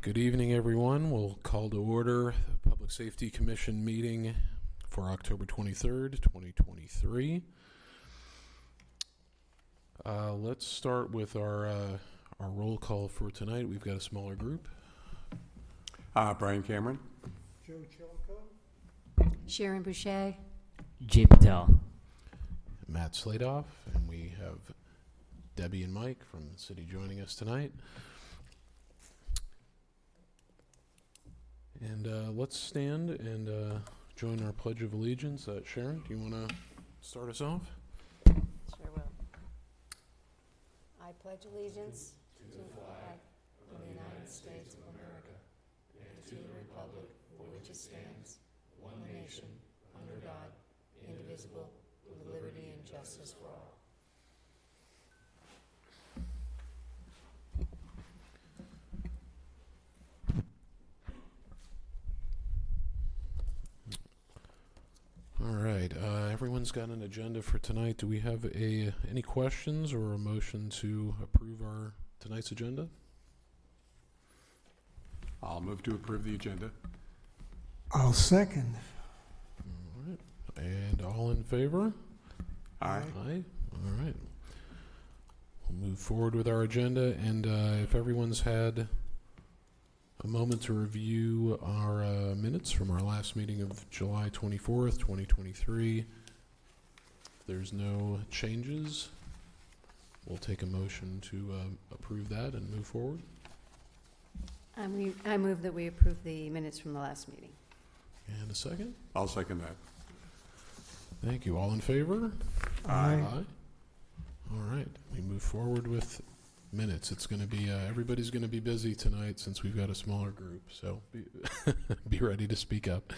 Good evening, everyone. We'll call to order the Public Safety Commission meeting for October 23rd, 2023. Let's start with our roll call for tonight. We've got a smaller group. Brian Cameron. Joe Chilko. Sharon Boucher. Jay Patel. Matt Sladoff, and we have Debbie and Mike from the city joining us tonight. And let's stand and join our Pledge of Allegiance. Sharon, do you want to start us off? Sure will. I pledge allegiance to the flag of the United States of America and to the republic for which it stands, one nation, under God, indivisible, with liberty and justice for all. All right, everyone's got an agenda for tonight. Do we have any questions or a motion to approve our tonight's agenda? I'll move to approve the agenda. I'll second. All right, and all in favor? Aye. Aye. All right. We'll move forward with our agenda, and if everyone's had a moment to review our minutes from our last meeting of July 24th, 2023. If there's no changes, we'll take a motion to approve that and move forward. I move that we approve the minutes from the last meeting. And a second? I'll second that. Thank you. All in favor? Aye. All right. We move forward with minutes. It's going to be, everybody's going to be busy tonight since we've got a smaller group, so be ready to speak up.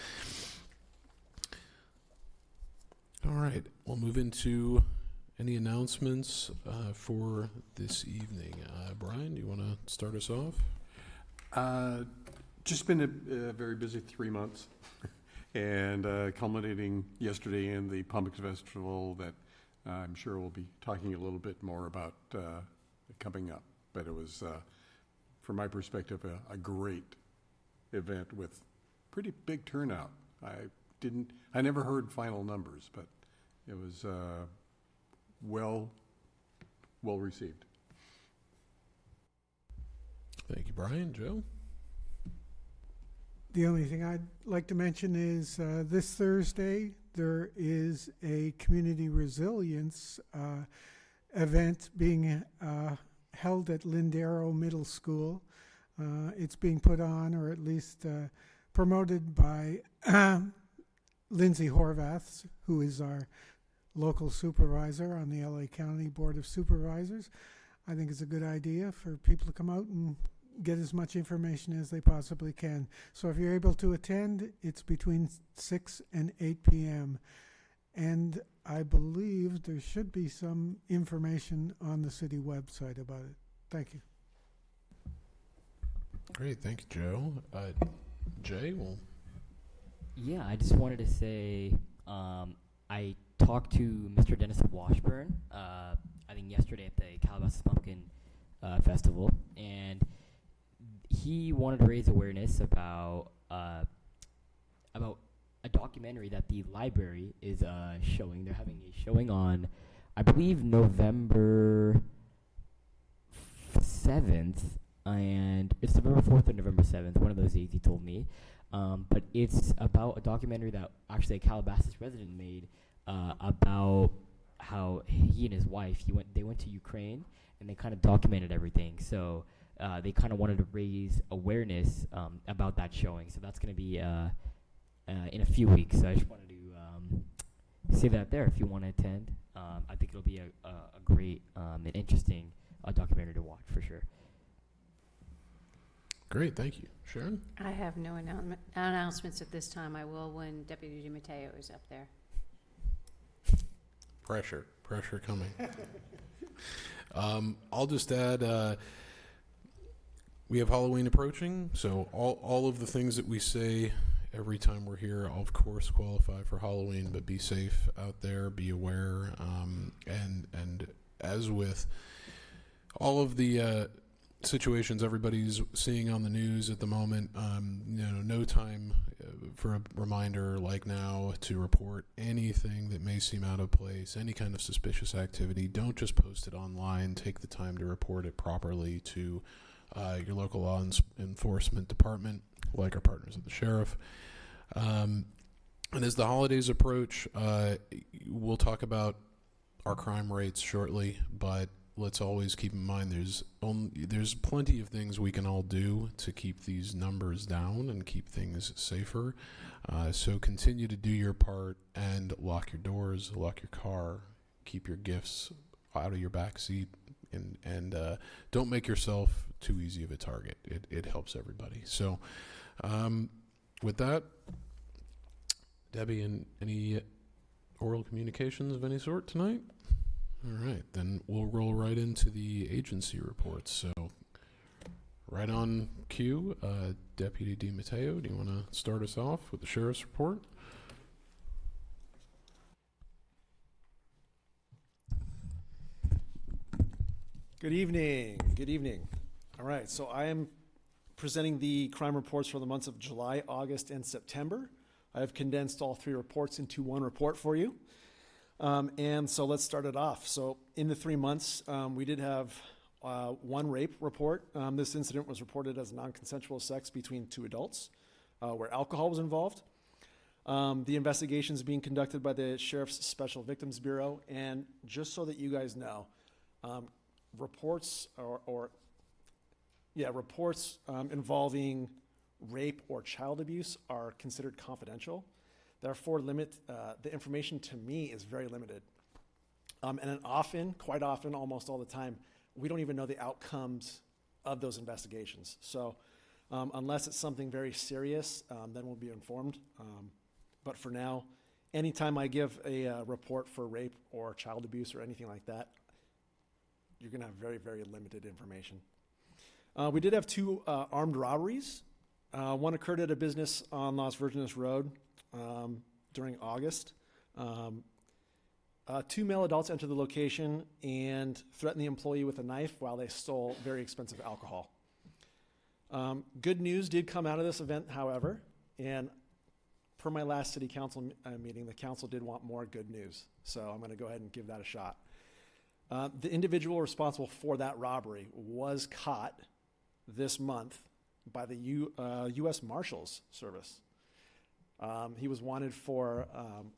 All right. We'll move into any announcements for this evening. Brian, do you want to start us off? Just been a very busy 3 months and culminating yesterday in the Pumpkins Festival that I'm sure we'll be talking a little bit more about coming up. But it was, from my perspective, a great event with pretty big turnout. I never heard final numbers, but it was well received. Thank you, Brian. Joe? The only thing I'd like to mention is this Thursday there is a community resilience event being held at Lindero Middle School. It's being put on, or at least promoted by Lindsay Horvath, who is our local supervisor on the LA County Board of Supervisors. I think it's a good idea for people to come out and get as much information as they possibly can. So if you're able to attend, it's between 6 and 8 p.m. And I believe there should be some information on the city website about it. Thank you. Great. Thank you, Joe. Jay, well. Yeah, I just wanted to say I talked to Mr. Dennis Washburn, I think yesterday at the Calabasas Pumpkin Festival, and he wanted to raise awareness about a documentary that the library is showing. They're having a showing on, I believe, November 7th, and it's November 4th or November 7th, one of those days he told me. But it's about a documentary that actually a Calabasas resident made about how he and his wife, they went to Ukraine, and they kind of documented everything. So they kind of wanted to raise awareness about that showing. So that's going to be in a few weeks. So I just wanted to say that there if you want to attend. I think it'll be a great and interesting documentary to watch for sure. Great, thank you. Sharon? I have no announcements at this time. I will when Deputy DiMatteo is up there. Pressure coming. I'll just add, we have Halloween approaching, so all of the things that we say every time we're here, of course, qualify for Halloween, but be safe out there, be aware, and as with all of the situations everybody's seeing on the news at the moment, no time for a reminder like now to report anything that may seem out of place, any kind of suspicious activity. Don't just post it online. Take the time to report it properly to your local law enforcement department, like our partners at the sheriff. And as the holidays approach, we'll talk about our crime rates shortly, but let's always keep in mind there's plenty of things we can all do to keep these numbers down and keep things safer. So continue to do your part and lock your doors, lock your car, keep your gifts out of your back seat, and don't make yourself too easy of a target. It helps everybody. So with that, Debbie, any oral communications of any sort tonight? All right, then we'll roll right into the agency reports. So, right on cue, Deputy DiMatteo, do you want to start us off with the sheriff's report? Good evening. Good evening. All right, so I am presenting the crime reports for the months of July, August, and September. I have condensed all three reports into one report for you. And so let's start it off. So in the 3 months, we did have one rape report. This incident was reported as non-consensual sex between two adults where alcohol was involved. The investigation is being conducted by the Sheriff's Special Victims Bureau. And just so that you guys know, reports involving rape or child abuse are considered confidential. Therefore, the information to me is very limited. And quite often, almost all the time, we don't even know the outcomes of those investigations. So unless it's something very serious, then we'll be informed. But for now, anytime I give a report for rape or child abuse or anything like that, you're going to have very, very limited information. We did have two armed robberies. One occurred at a business on Las Virgenes Road during August. Two male adults entered the location and threatened the employee with a knife while they stole very expensive alcohol. Good news did come out of this event, however, and per my last city council meeting, the council did want more good news. So I'm going to go ahead and give that a shot. The individual responsible for that robbery was caught this month by the U.S. Marshals Service. He was wanted for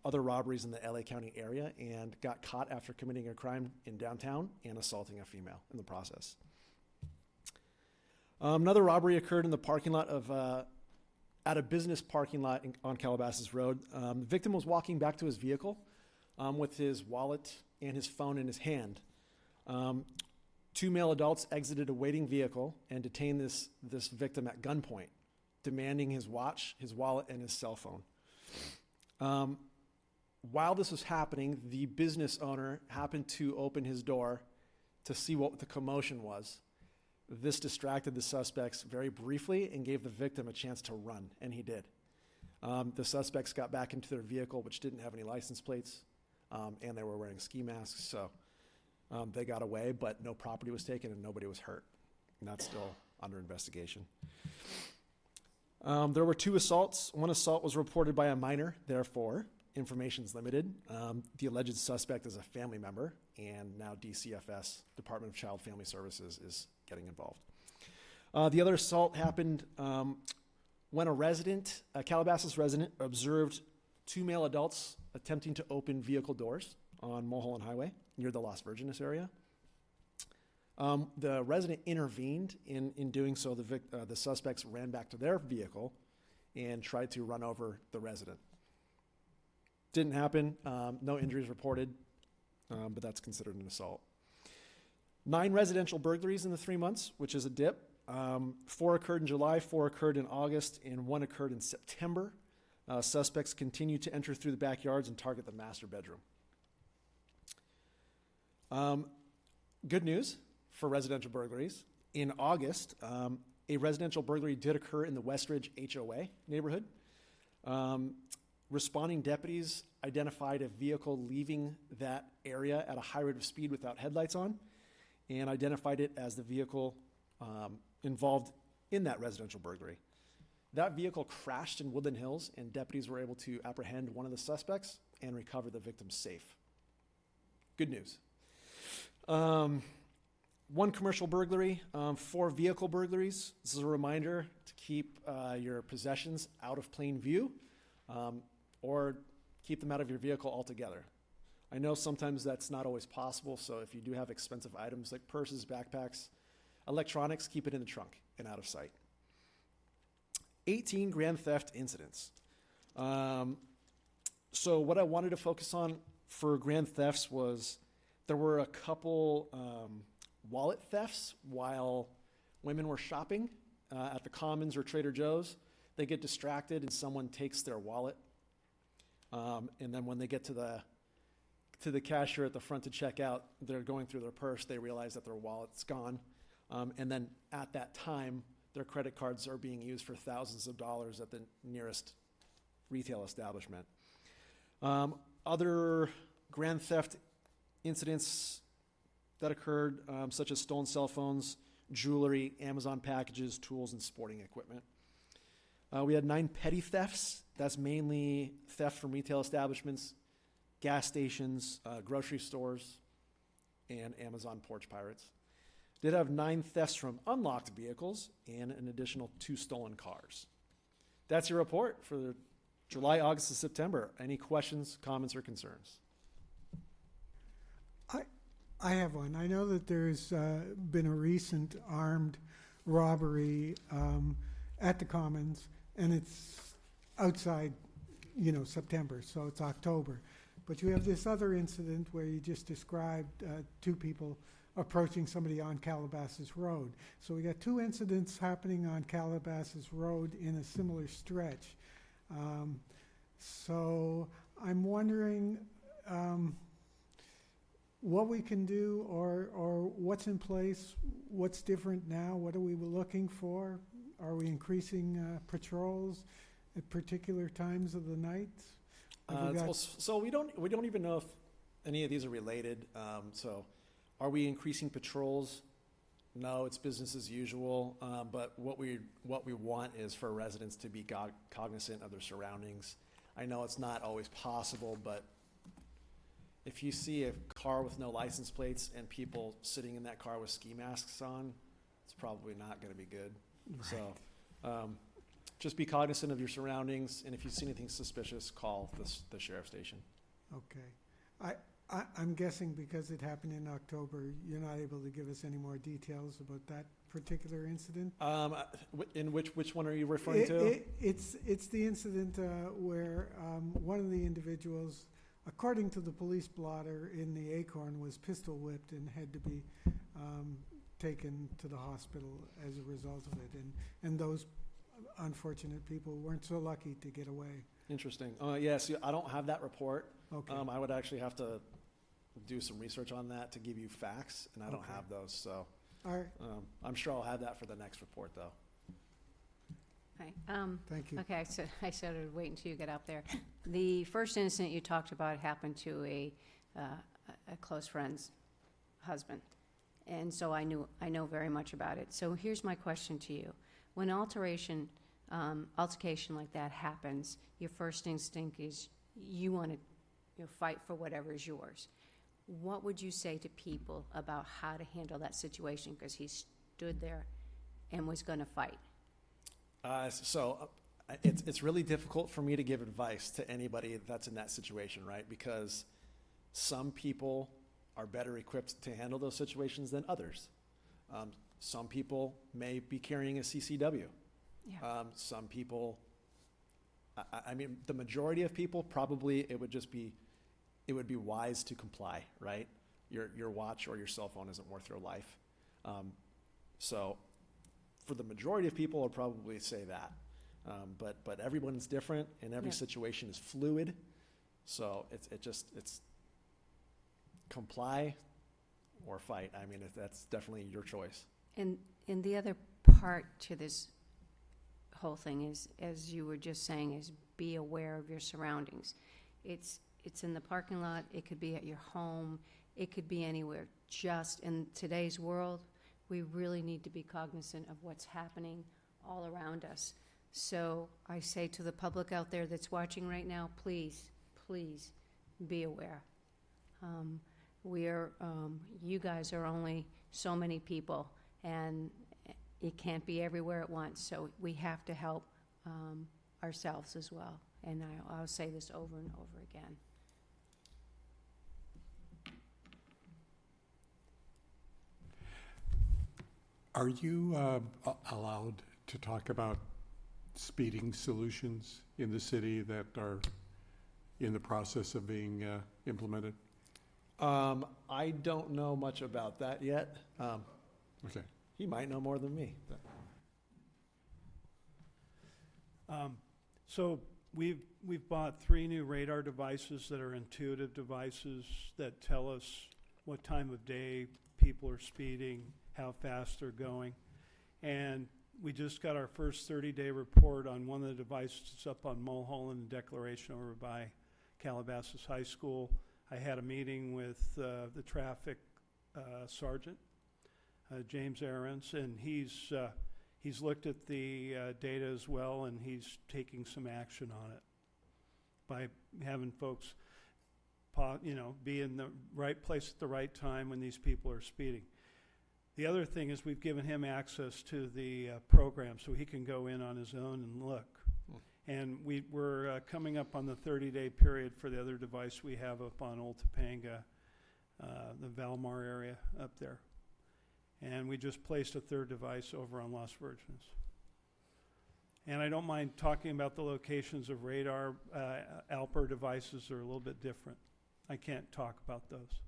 other robberies in the LA County area and got caught after committing a crime in downtown and assaulting a female in the process. Another robbery occurred in the parking lot at a business parking lot on Calabasas Road. The victim was walking back to his vehicle with his wallet and his phone in his hand. Two male adults exited a waiting vehicle and detained this victim at gunpoint, demanding his watch, his wallet, and his cell phone. While this was happening, the business owner happened to open his door to see what the commotion was. This distracted the suspects very briefly and gave the victim a chance to run, and he did. The suspects got back into their vehicle, which didn't have any license plates, and they were wearing ski masks, so they got away, but no property was taken and nobody was hurt. And that's still under investigation. There were two assaults. One assault was reported by a minor, therefore, information's limited. The alleged suspect is a family member, and now DCFS, Department of Child Family Services, is getting involved. The other assault happened when a Calabasas resident, observed two male adults attempting to open vehicle doors on Mulholland Highway near the Las Virgenes area. The resident intervened in doing so. The suspects ran back to their vehicle and tried to run over the resident. Didn't happen. No injuries reported, but that's considered an assault. 9 residential burglaries in the 3 months, which is a dip. 4 occurred in July, 4 occurred in August, and 1 occurred in September. Suspects continue to enter through the backyards and target the master bedroom. Good news for residential burglaries. In August, a residential burglary did occur in the Westridge HOA neighborhood. Responding deputies identified a vehicle leaving that area at a high rate of speed without headlights on and identified it as the vehicle involved in that residential burglary. That vehicle crashed in Woodland Hills, and deputies were able to apprehend one of the suspects and recover the victim's safe. Good news. One commercial burglary, 4 vehicle burglaries. This is a reminder to keep your possessions out of plain view, or keep them out of your vehicle altogether. I know sometimes that's not always possible, so if you do have expensive items like purses, backpacks, electronics, keep it in the trunk and out of sight. 18 grand theft incidents. So what I wanted to focus on for grand thefts was there were a couple wallet thefts while women were shopping at the Commons or Trader Joe's. They get distracted and someone takes their wallet. And then when they get to the cashier at the front to check out, they're going through their purse, they realize that their wallet's gone. And then at that time, their credit cards are being used for thousands of dollars at the nearest retail establishment. Other grand theft incidents that occurred, such as stolen cell phones, jewelry, Amazon packages, tools, and sporting equipment. We had 9 petty thefts. That's mainly theft from retail establishments, gas stations, grocery stores, and Amazon porch pirates. Did have 9 thefts from unlocked vehicles and an additional 2 stolen cars. That's your report for July, August, and September. Any questions, comments, or concerns? I have one. I know that there's been a recent armed robbery at the Commons, and it's outside, September, so it's October. But you have this other incident where you just described 2 people approaching somebody on Calabasas Road. So we got 2 incidents happening on Calabasas Road in a similar stretch. So I'm wondering what we can do or what's in place, what's different now, what are we looking for? Are we increasing patrols at particular times of the night? So we don't even know if any of these are related. So are we increasing patrols? No, it's business as usual. But what we want is for residents to be cognizant of their surroundings. I know it's not always possible, but if you see a car with no license plates and people sitting in that car with ski masks on, it's probably not going to be good. Right. So just be cognizant of your surroundings, and if you see anything suspicious, call the sheriff's station. Okay. I'm guessing because it happened in October, you're not able to give us any more details about that particular incident? In which one are you referring to? It's the incident where one of the individuals, according to the police blotter in the Acorn, was pistol whipped and had to be taken to the hospital as a result of it. And those unfortunate people weren't so lucky to get away. Interesting. Yes, I don't have that report. Okay. I would actually have to do some research on that to give you facts, and I don't have those. So All right. I'm sure I'll have that for the next report, though. Right. Thank you. Okay, so I started waiting until you get up there. The first incident you talked about happened to a close friend's husband, and so I know very much about it. So here's my question to you: when altercation like that happens, your first instinct is you want to fight for whatever is yours. What would you say to people about how to handle that situation? Because he stood there and was going to fight. It's really difficult for me to give advice to anybody that's in that situation, right? Because some people are better equipped to handle those situations than others. Some people may be carrying a CCW. Yeah. Some people, I mean, the majority of people probably it would be wise to comply, right? Your watch or your cell phone isn't worth your life. So for the majority of people, I'd probably say that. But everyone's different and every situation is fluid. So it's comply or fight. I mean, that's definitely your choice. And the other part to this whole thing is, as you were just saying, is be aware of your surroundings. It's in the parking lot. It could be at your home. It could be anywhere. Just in today's world, we really need to be cognizant of what's happening all around us. So I say to the public out there that's watching right now, please, please be aware. You guys are only so many people, and it can't be everywhere at once, so we have to help ourselves as well. And I'll say this over and over again. Are you allowed to talk about speeding solutions in the city that are in the process of being implemented? I don't know much about that yet. Okay. He might know more than me. So we've bought 3 new radar devices that are intuitive devices that tell us what time of day people are speeding, how fast they're going. And we just got our first 30-day report on one of the devices up on Mulholland Declaration over by Calabasas High School. I had a meeting with the traffic sergeant, James Aarons, and he's looked at the data as well, and he's taking some action on it by having folks, be in the right place at the right time when these people are speeding. The other thing is we've given him access to the program so he can go in on his own and look. And we're coming up on the 30-day period for the other device we have up on Old Topanga, the Valmar area up there. And we just placed a 3rd device over on Las Virgenes. And I don't mind talking about the locations of radar. Alper devices are a little bit different. I can't talk about those.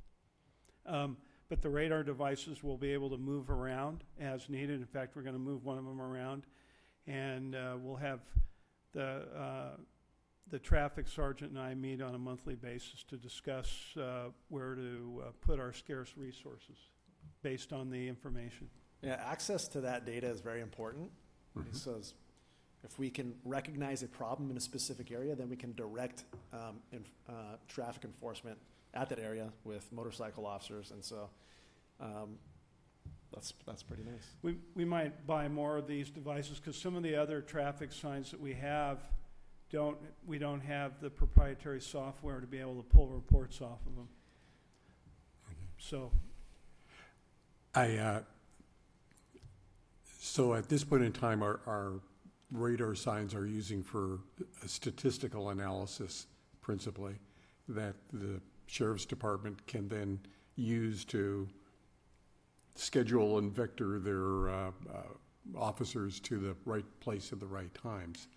But the radar devices will be able to move around as needed. In fact, we're going to move one of them around, and we'll have the traffic sergeant and I meet on a monthly basis to discuss where to put our scarce resources based on the information. Yeah, access to that data is very important. Mhm. So if we can recognize a problem in a specific area, then we can direct traffic enforcement at that area with motorcycle officers, and so that's pretty nice. We might buy more of these devices because some of the other traffic signs that we have we don't have the proprietary software to be able to pull reports off of them. So So at this point in time, our radar signs are using for a statistical analysis principally that the Sheriff's Department can then use to schedule and vector their officers to the right place at the right times.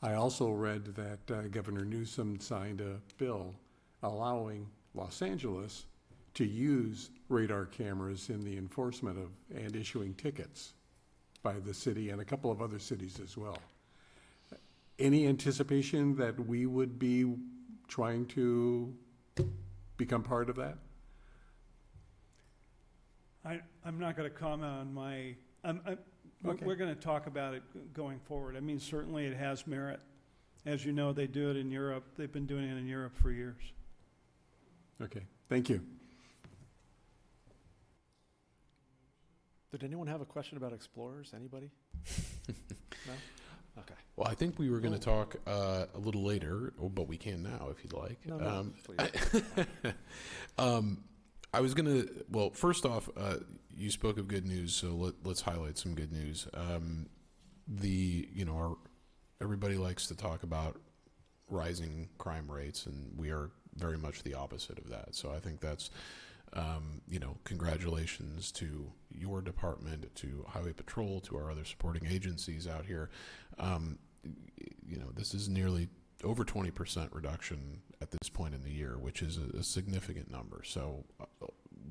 I also read that Governor Newsom signed a bill allowing Los Angeles to use radar cameras in the enforcement of and issuing tickets by the city and a couple of other cities as well. Any anticipation that we would be trying to become part of that? I'm not going to comment on my. Okay. We're going to talk about it going forward. I mean, certainly it has merit. As you know, they do it in Europe. They've been doing it in Europe for years. Okay, thank you. Did anyone have a question about explorers? Anybody? No? Okay. Well, I think we were going to talk a little later, but we can now if you'd like. No, please. I was going to, well, first off, you spoke of good news, so let's highlight some good news. Everybody likes to talk about rising crime rates, and we are very much the opposite of that. So I think that's, congratulations to your department, to Highway Patrol, to our other supporting agencies out here. This is nearly over 20% reduction at this point in the year, which is a significant number. So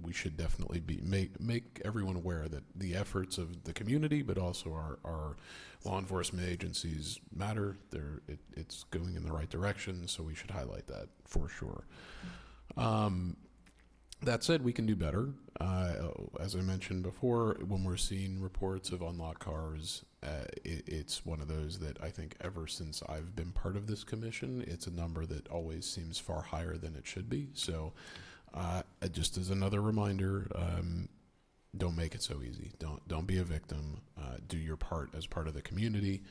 we should definitely make everyone aware that the efforts of the community, but also our law enforcement agencies matter. It's going in the right direction, so we should highlight that for sure. That said, we can do better. As I mentioned before, when we're seeing reports of unlocked cars, it's one of those that I think ever since I've been part of this commission, it's a number that always seems far higher than it should be. So just as another reminder, don't make it so easy. Don't be a victim. Do your part as part of the community,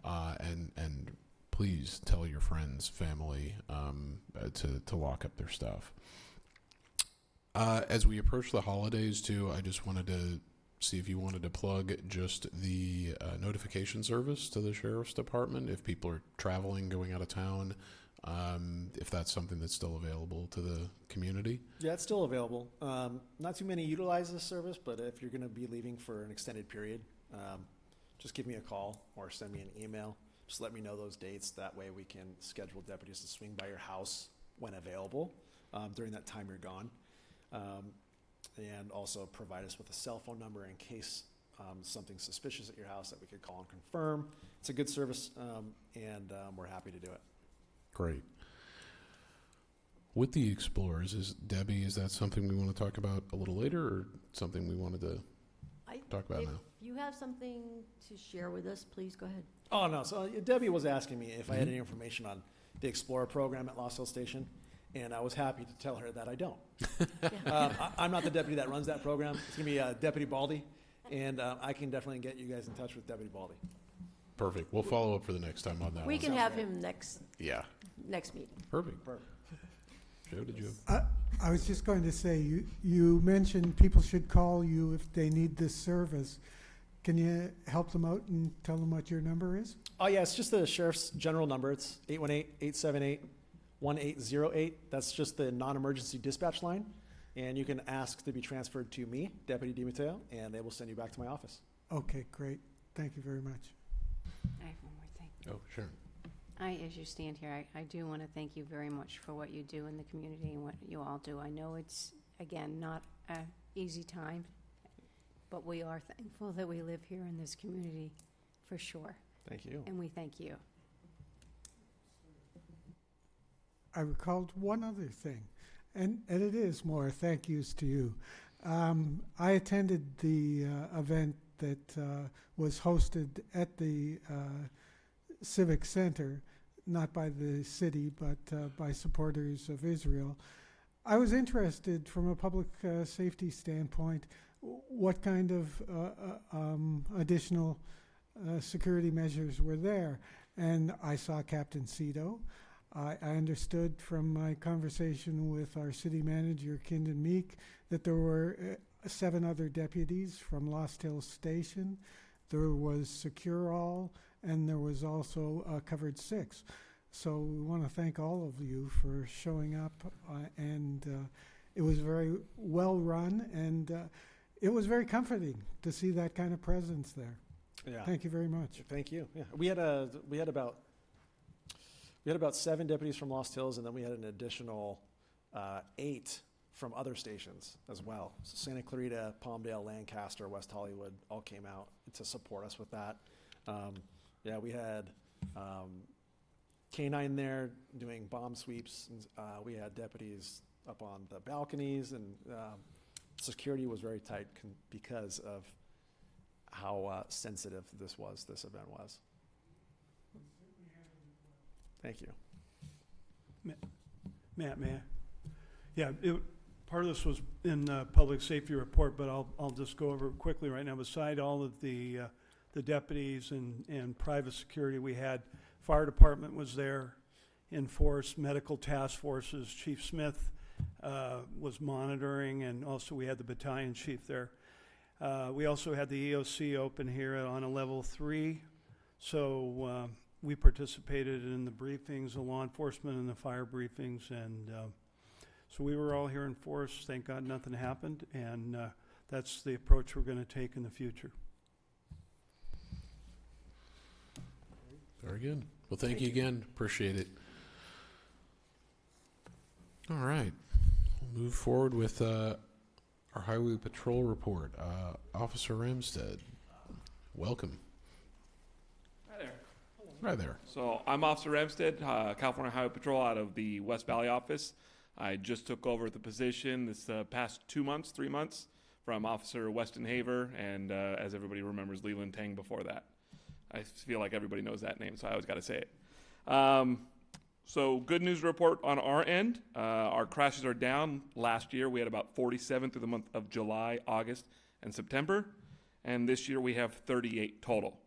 and please tell your friends, family, to lock up their stuff. As we approach the holidays too, I just wanted to see if you wanted to plug just the notification service to the sheriff's department if people are traveling, going out of town, if that's something that's still available to the community. Yeah, it's still available. Not too many utilize this service, but if you're going to be leaving for an extended period, just give me a call or send me an email. Just let me know those dates. That way we can schedule deputies to swing by your house when available during that time you're gone. And also provide us with a cell phone number in case something suspicious at your house that we could call and confirm. It's a good service, and we're happy to do it. Great. With the Explorers, Debbie, is that something we want to talk about a little later, or something we wanted to talk about now? If you have something to share with us, please go ahead. Oh, no. So Debbie was asking me if I had any information on the Explorer program at Lost Hill Station, and I was happy to tell her that I don't. I'm not the deputy that runs that program. It's going to be Deputy Baldy, and I can definitely get you guys in touch with Deputy Baldy. Perfect. We'll follow up for the next time on that We one. can have him next meeting. Perfect. Perfect. Joe, did you have? I was just going to say, you mentioned people should call you if they need this service. Can you help them out and tell them what your number is? Oh, yeah, it's just the sheriff's general number. It's 818-878-1808. That's just the non-emergency dispatch line. And you can ask to be transferred to me, Deputy DiMatteo, and they will send you back to my office. Okay, great. Thank you very much. I have one more thing. Oh, sure. As you stand here, I do want to thank you very much for what you do in the community and what you all do. I know it's, again, not an easy time, but we are thankful that we live here in this community, for sure. Thank you. And we thank you. I recalled one other thing, and it is more thank yous to you. I attended the event that was hosted at the Civic Center, not by the city, but by supporters of Israel. I was interested from a public safety standpoint, what kind of additional security measures were there. And I saw Captain Cito. I understood from my conversation with our city manager, Kindon Meek, that there were 7 other deputies from Lost Hills Station. There was Secure All, and there was also Covered 6. So we want to thank all of you for showing up, and it was very well run, and it was very comforting to see that kind of presence there. Yeah. Thank you very much. Thank you. Yeah, we had about 7 deputies from Lost Hills, and then we had an additional 8 from other stations as well. So Santa Clarita, Palmdale, Lancaster, West Hollywood all came out to support us with that. Yeah, we had K-9 there doing bomb sweeps. And, we had deputies up on the balconies, and security was very tight because of how sensitive this event was. Thank you. Matt, may I? Yeah, part of this was in the public safety report, but I'll just go over it quickly right now. Beside all of the deputies and private security, we had fire department was there in force, medical task forces. Chief Smith was monitoring, and also we had the battalion chief there. We also had the EOC open here on a level 3, so we participated in the briefings, the law enforcement and the fire briefings, and so we were all here in force. Thank God nothing happened, and that's the approach we're going to take in the future. Very good. Well, thank you again. Appreciate it. All right. We'll move forward with our Highway Patrol report. Officer Ramstead, welcome. Hi there. Right there. So I'm Officer Ramstead, California Highway Patrol out of the West Valley office. I just took over the position this past 3 months from Officer Weston Haver, and as everybody remembers, Leland Tang before that. I feel like everybody knows that name, so I always got to say it. So good news report on our end. Our crashes are down. Last year we had about 47 through the month of July, August, and September. And this year we have 38 total.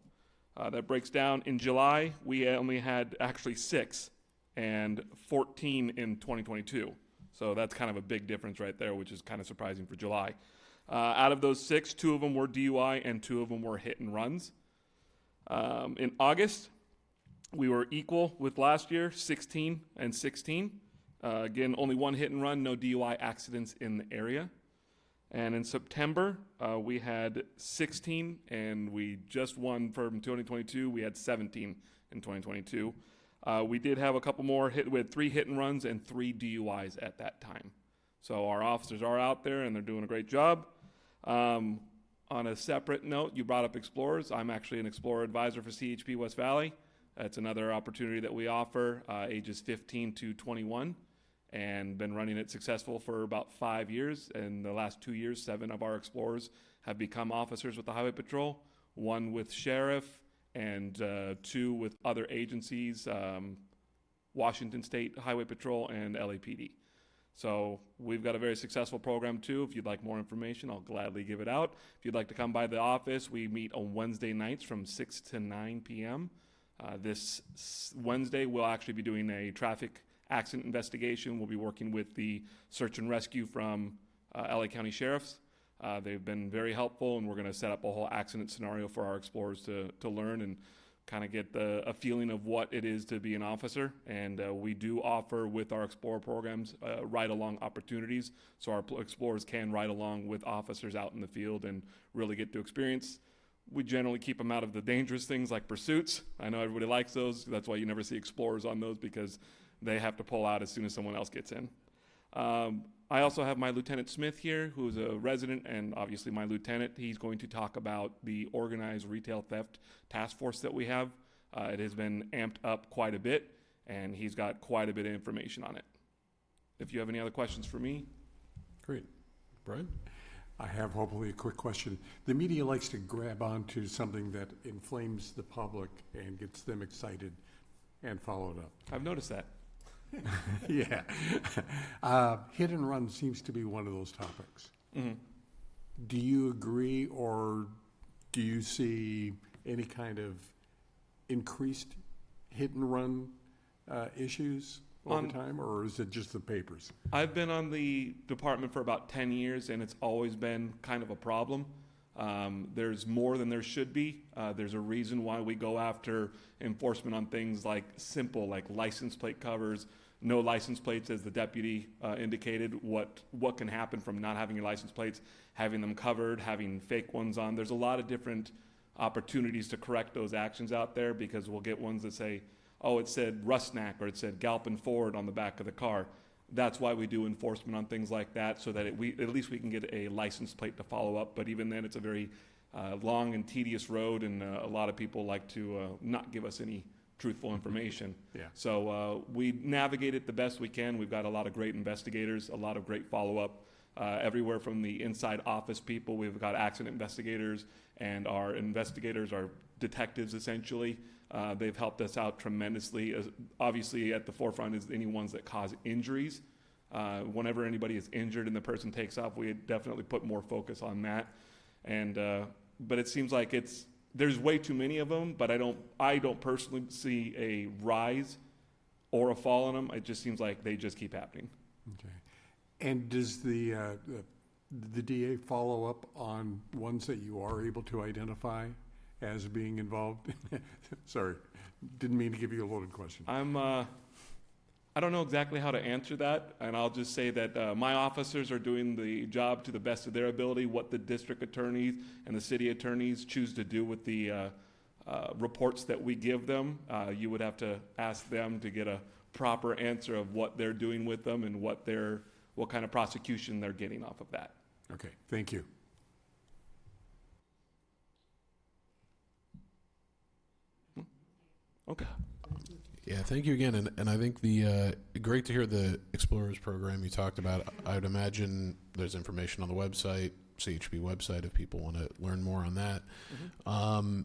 That breaks down, in July, we only had actually 6 and 14 in 2022. So that's kind of a big difference right there, which is kind of surprising for July. Out of those 6, 2 of them were DUI and 2 of them were hit and runs. In August, we were equal with last year, 16 and 16. Again, only 1 hit and run, no DUI accidents in the area. And in September, we had 16, and we just won from 2022. We had 17 in 2022. We did have a couple more we had 3 hit and runs and 3 DUIs at that time. So our officers are out there, and they're doing a great job. On a separate note, you brought up Explorers. I'm actually an Explorer advisor for CHP West Valley. That's another opportunity that we offer, ages 15 to 21. And been running it successful for about 5 years. In the last 2 years, 7 of our Explorers have become officers with the Highway Patrol, 1 with Sheriff, and 2 with other agencies, Washington State Highway Patrol and LAPD. So we've got a very successful program too. If you'd like more information, I'll gladly give it out. If you'd like to come by the office, we meet on Wednesday nights from 6 to 9 p.m. This Wednesday, we'll actually be doing a traffic accident investigation. We'll be working with the search and rescue from LA County Sheriffs. They've been very helpful, and we're going to set up a whole accident scenario for our Explorers to learn and kind of get a feeling of what it is to be an officer. And we do offer with our Explorer programs ride-along opportunities, so our Explorers can ride along with officers out in the field and really get to experience. We generally keep them out of the dangerous things like pursuits. I know everybody likes those. That's why you never see Explorers on those, because they have to pull out as soon as someone else gets in. I also have my Lieutenant Smith here, who's a resident and obviously my lieutenant. He's going to talk about the organized retail theft task force that we have. It has been amped up quite a bit, and he's got quite a bit of information on it. If you have any other questions for me. Great. Brian? I have hopefully a quick question. The media likes to grab onto something that inflames the public and gets them excited and followed up. I've noticed that. Yeah. Hit and run seems to be one of those topics. Mm-hmm. Do you agree, or do you see any kind of increased hit and run issues over time, or is it just the papers? I've been on the department for about 10 years, and it's always been kind of a problem. There's more than there should be. There's a reason why we go after enforcement on things like simple, like license plate covers, no license plates, as the deputy indicated, what can happen from not having your license plates, having them covered, having fake ones on. There's a lot of different opportunities to correct those actions out there, because we'll get ones that say, oh, it said Rusnak or it said Galpin Ford on the back of the car. That's why we do enforcement on things like that, so that at least we can get a license plate to follow up. But even then, it's a very long and tedious road, and a lot of people like to not give us any truthful information. Yeah. So we navigate it the best we can. We've got a lot of great investigators, a lot of great follow-up, everywhere from the inside office people. We've got accident investigators, and our investigators are detectives, essentially. They've helped us out tremendously. Obviously, at the forefront is any ones that cause injuries. Whenever anybody is injured and the person takes off, we definitely put more focus on that. And but it seems like there's way too many of them. But I don't personally see a rise or a fall in them. It just seems like they just keep happening. Okay. And does the DA follow up on ones that you are able to identify as being involved? Sorry, didn't mean to give you a loaded question. I don't know exactly how to answer that, and I'll just say that my officers are doing the job to the best of their ability. What the district attorneys and the city attorneys choose to do with the reports that we give them, you would have to ask them to get a proper answer of what they're doing with them and what kind of prosecution they're getting off of that. Okay, thank you. Okay. Yeah, thank you again. And I think great to hear the Explorers program you talked about. I would imagine there's information on the website, CHP website, if people want to learn more on that. Mm-hmm.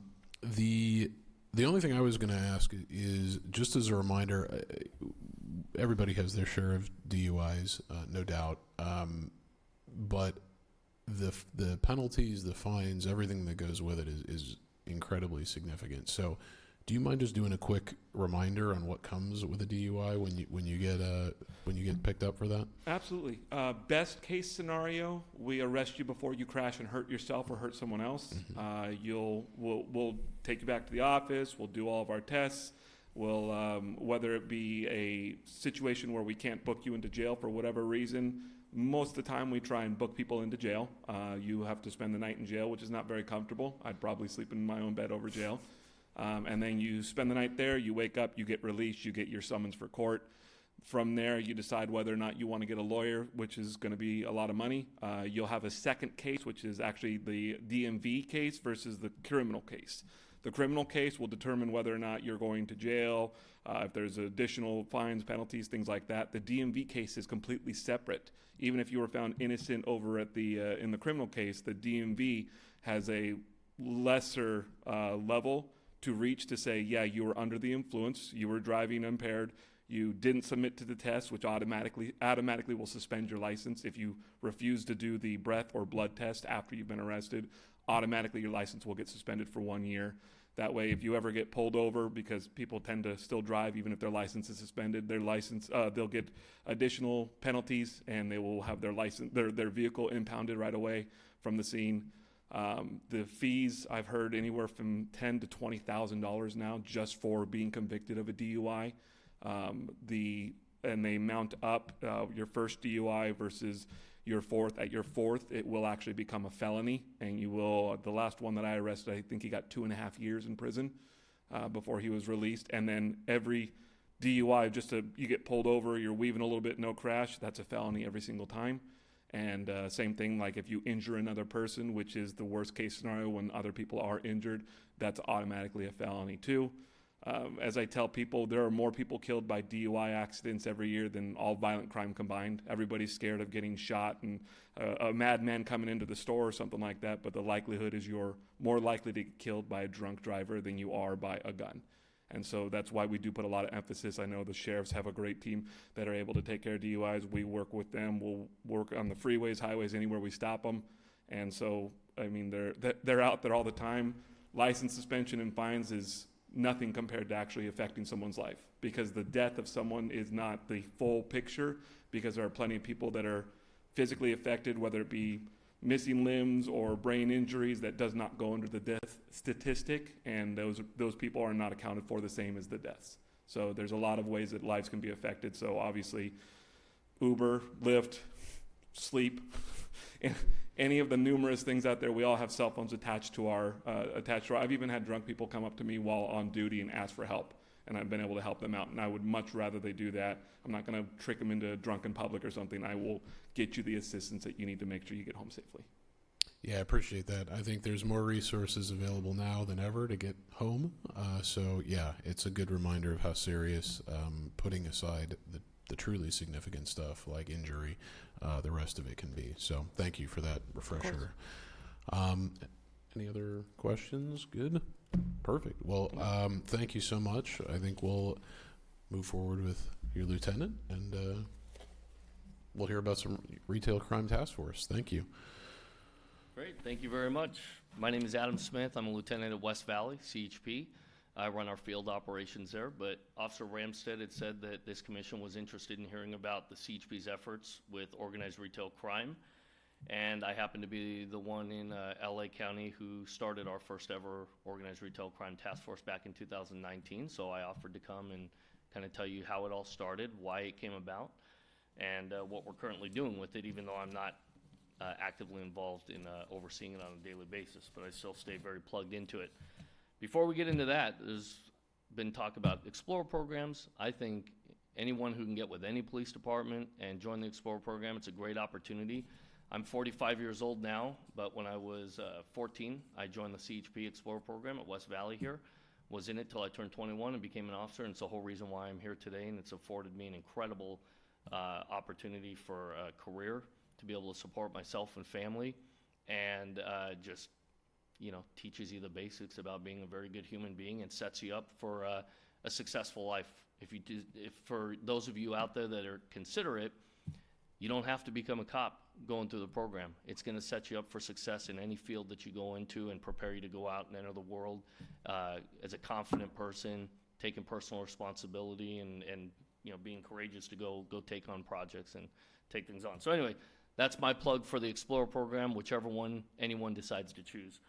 The only thing I was going to ask is, just as a reminder, everybody has their share of DUIs, no doubt. But the penalties, the fines, everything that goes with it is incredibly significant. So, do you mind just doing a quick reminder on what comes with a DUI when you get picked up for that? Absolutely. Best case scenario, we arrest you before you crash and hurt yourself or hurt someone else. We'll take you back to the office. We'll do all of our tests. We'll whether it be a situation where we can't book you into jail for whatever reason. Most of the time, we try and book people into jail. You have to spend the night in jail, which is not very comfortable. I'd probably sleep in my own bed over jail. And then you spend the night there, you wake up, you get released, you get your summons for court. From there, you decide whether or not you want to get a lawyer, which is going to be a lot of money. You'll have a second case, which is actually the DMV case versus the criminal case. The criminal case will determine whether or not you're going to jail, if there's additional fines, penalties, things like that. The DMV case is completely separate. Even if you were found innocent over at the in the criminal case, the DMV has a lesser level to reach to say, yeah, you were under the influence, you were driving impaired, you didn't submit to the test, which automatically will suspend your license. If you refuse to do the breath or blood test after you've been arrested, automatically your license will get suspended for 1 year. That way, if you ever get pulled over, because people tend to still drive even if their license is suspended, they'll get additional penalties, and they will have their vehicle impounded right away from the scene. The fees, I've heard anywhere from $10,000 to $20,000 now just for being convicted of a DUI. And they mount up your first DUI versus your fourth. At your fourth, it will actually become a felony, and you will. The last one that I arrested, I think he got 2.5 years in prison before he was released. And then every DUI, you get pulled over, you're weaving a little bit, no crash, that's a felony every single time. And same thing, like if you injure another person, which is the worst case scenario when other people are injured, that's automatically a felony too. As I tell people, there are more people killed by DUI accidents every year than all violent crime combined. Everybody's scared of getting shot and a madman coming into the store or something like that, but the likelihood is you're more likely to get killed by a drunk driver than you are by a gun. And so that's why we do put a lot of emphasis. I know the sheriffs have a great team that are able to take care of DUIs. We work with them. We'll work on the freeways, highways, anywhere we stop them. And so, I mean, they're out there all the time. License suspension and fines is nothing compared to actually affecting someone's life, because the death of someone is not the full picture, because there are plenty of people that are physically affected, whether it be missing limbs or brain injuries, that does not go under the death statistic, and those people are not accounted for the same as the deaths. So there's a lot of ways that lives can be affected. So obviously Uber, Lyft, sleep, any of the numerous things out there, we all have cell phones attached to our I've even had drunk people come up to me while on duty and ask for help, and I've been able to help them out, and I would much rather they do that. I'm not going to trick them into drunk in public or something. I will get you the assistance that you need to make sure you get home safely. Yeah, I appreciate that. I think there's more resources available now than ever to get home. So yeah, it's a good reminder of how serious, putting aside the truly significant stuff like injury, the rest of it can be. So thank you for that refresher. Any other questions? Good. Perfect. Well, thank you so much. I think we'll move forward with your lieutenant, and we'll hear about some retail crime task force. Thank you. Great, thank you very much. My name is Adam Smith. I'm a lieutenant at West Valley, CHP. I run our field operations there, but Officer Ramstead had said that this commission was interested in hearing about the CHP's efforts with organized retail crime. And I happen to be the one in LA County who started our first ever organized retail crime task force back in 2019. So I offered to come and kind of tell you how it all started, why it came about, and what we're currently doing with it, even though I'm not actively involved in overseeing it on a daily basis, but I still stay very plugged into it. Before we get into that, there's been talk about Explorer programs. I think anyone who can get with any police department and join the Explorer program, it's a great opportunity. I'm 45 years old now, but when I was 14, I joined the CHP Explorer program at West Valley here. Was in it till I turned 21 and became an officer, and it's the whole reason why I'm here today, and it's afforded me an incredible opportunity for a career, to be able to support myself and family, and just, teaches you the basics about being a very good human being and sets you up for a successiful life. If for those of you out there that are considerate, You don't have to become a cop going through the program. It's going to set you up for success in any field that you go into and prepare you to go out and enter the world as a confident person, taking personal responsibility and being courageous to go take on projects and take things on. So anyway, that's my plug for the Explorer program, whichever one anyone decides to choose.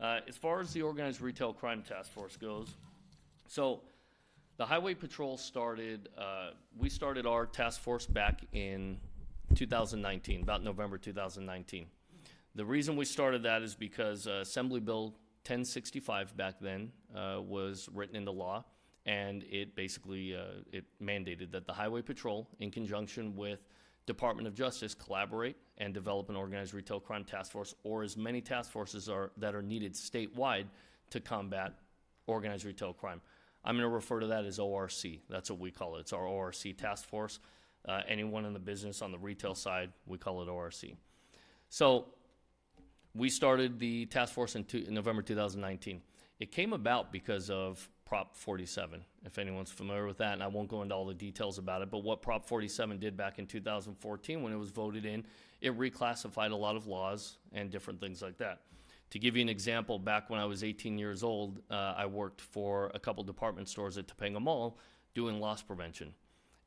As far as the Organized Retail Crime Task Force goes, so the Highway Patrol we started our task force back in 2019, about November 2019. The reason we started that is because Assembly Bill 1065 back then was written into law, and it basically it mandated that the Highway Patrol, in conjunction with Department of Justice, collaborate and develop an organized retail crime task force, or as many task forces that are needed statewide to combat organized retail crime. I'm going to refer to that as ORC. That's what we call it. It's our ORC task force. Anyone in the business on the retail side, we call it ORC. So we started the task force in November 2019. It came about because of Prop 47, if anyone's familiar with that, and I won't go into all the details about it, but what Prop 47 did back in 2014 when it was voted in, it reclassified a lot of laws and different things like that. To give you an example, back when I was 18 years old, I worked for a couple department stores at Topanga Mall doing loss prevention.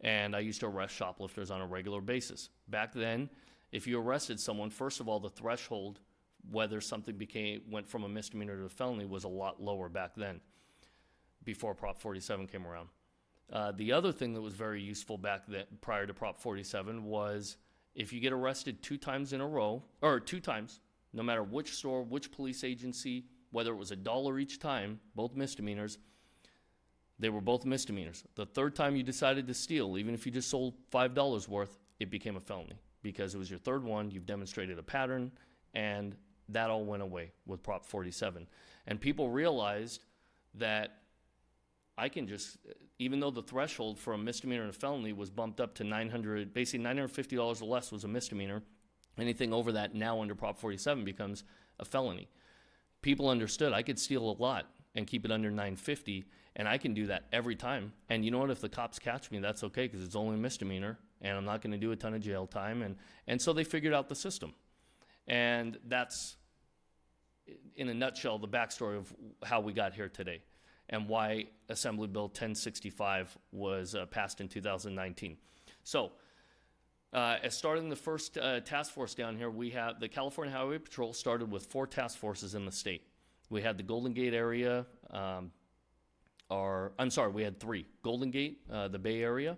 And I used to arrest shoplifters on a regular basis. Back then, if you arrested someone, first of all, the threshold, whether something went from a misdemeanor to a felony, was a lot lower back then, before Prop 47 came around. The other thing that was very useful back then, prior to Prop 47, was if you get arrested 2 times in a row, or 2 times, no matter which store, which police agency, whether it was $1 each time, both misdemeanors, they were both misdemeanors. The third time you decided to steal, even if you just sold $5 worth, it became a felony because it was your third one, you've demonstrated a pattern, and that all went away with Prop 47. And people realized that I can just, even though the threshold for a misdemeanor and a felony was bumped up to basically $950 or less was a misdemeanor, anything over that now under Prop 47 becomes a felony. People understood I could steal a lot and keep it under $950, and I can do that every time. And you know what? If the cops catch me, that's okay because it's only a misdemeanor, and I'm not going to do a ton of jail time. And so they figured out the system. And that's, in a nutshell, the backstory of how we got here today and why Assembly Bill 1065 was passed in 2019. So, as starting the first task force down here, we have the California Highway Patrol started with 4 task forces in the state. We had the Golden Gate area, we had 3. Golden Gate, the Bay Area.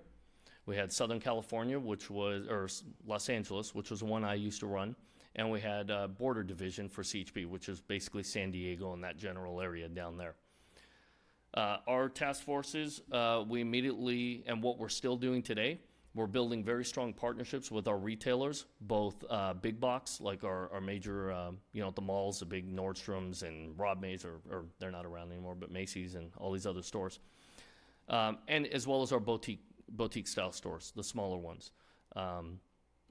We had Southern California, or Los Angeles, which was the one I used to run. And we had Border Division for CHP, which is basically San Diego and that general area down there. Our task forces, we immediately, and what we're still doing today, we're building very strong partnerships with our retailers, both big box, like our major, at the malls, the big Nordstroms and Rob Mays, or they're not around anymore, but Macy's and all these other stores. And as well as our boutique style stores, the smaller ones.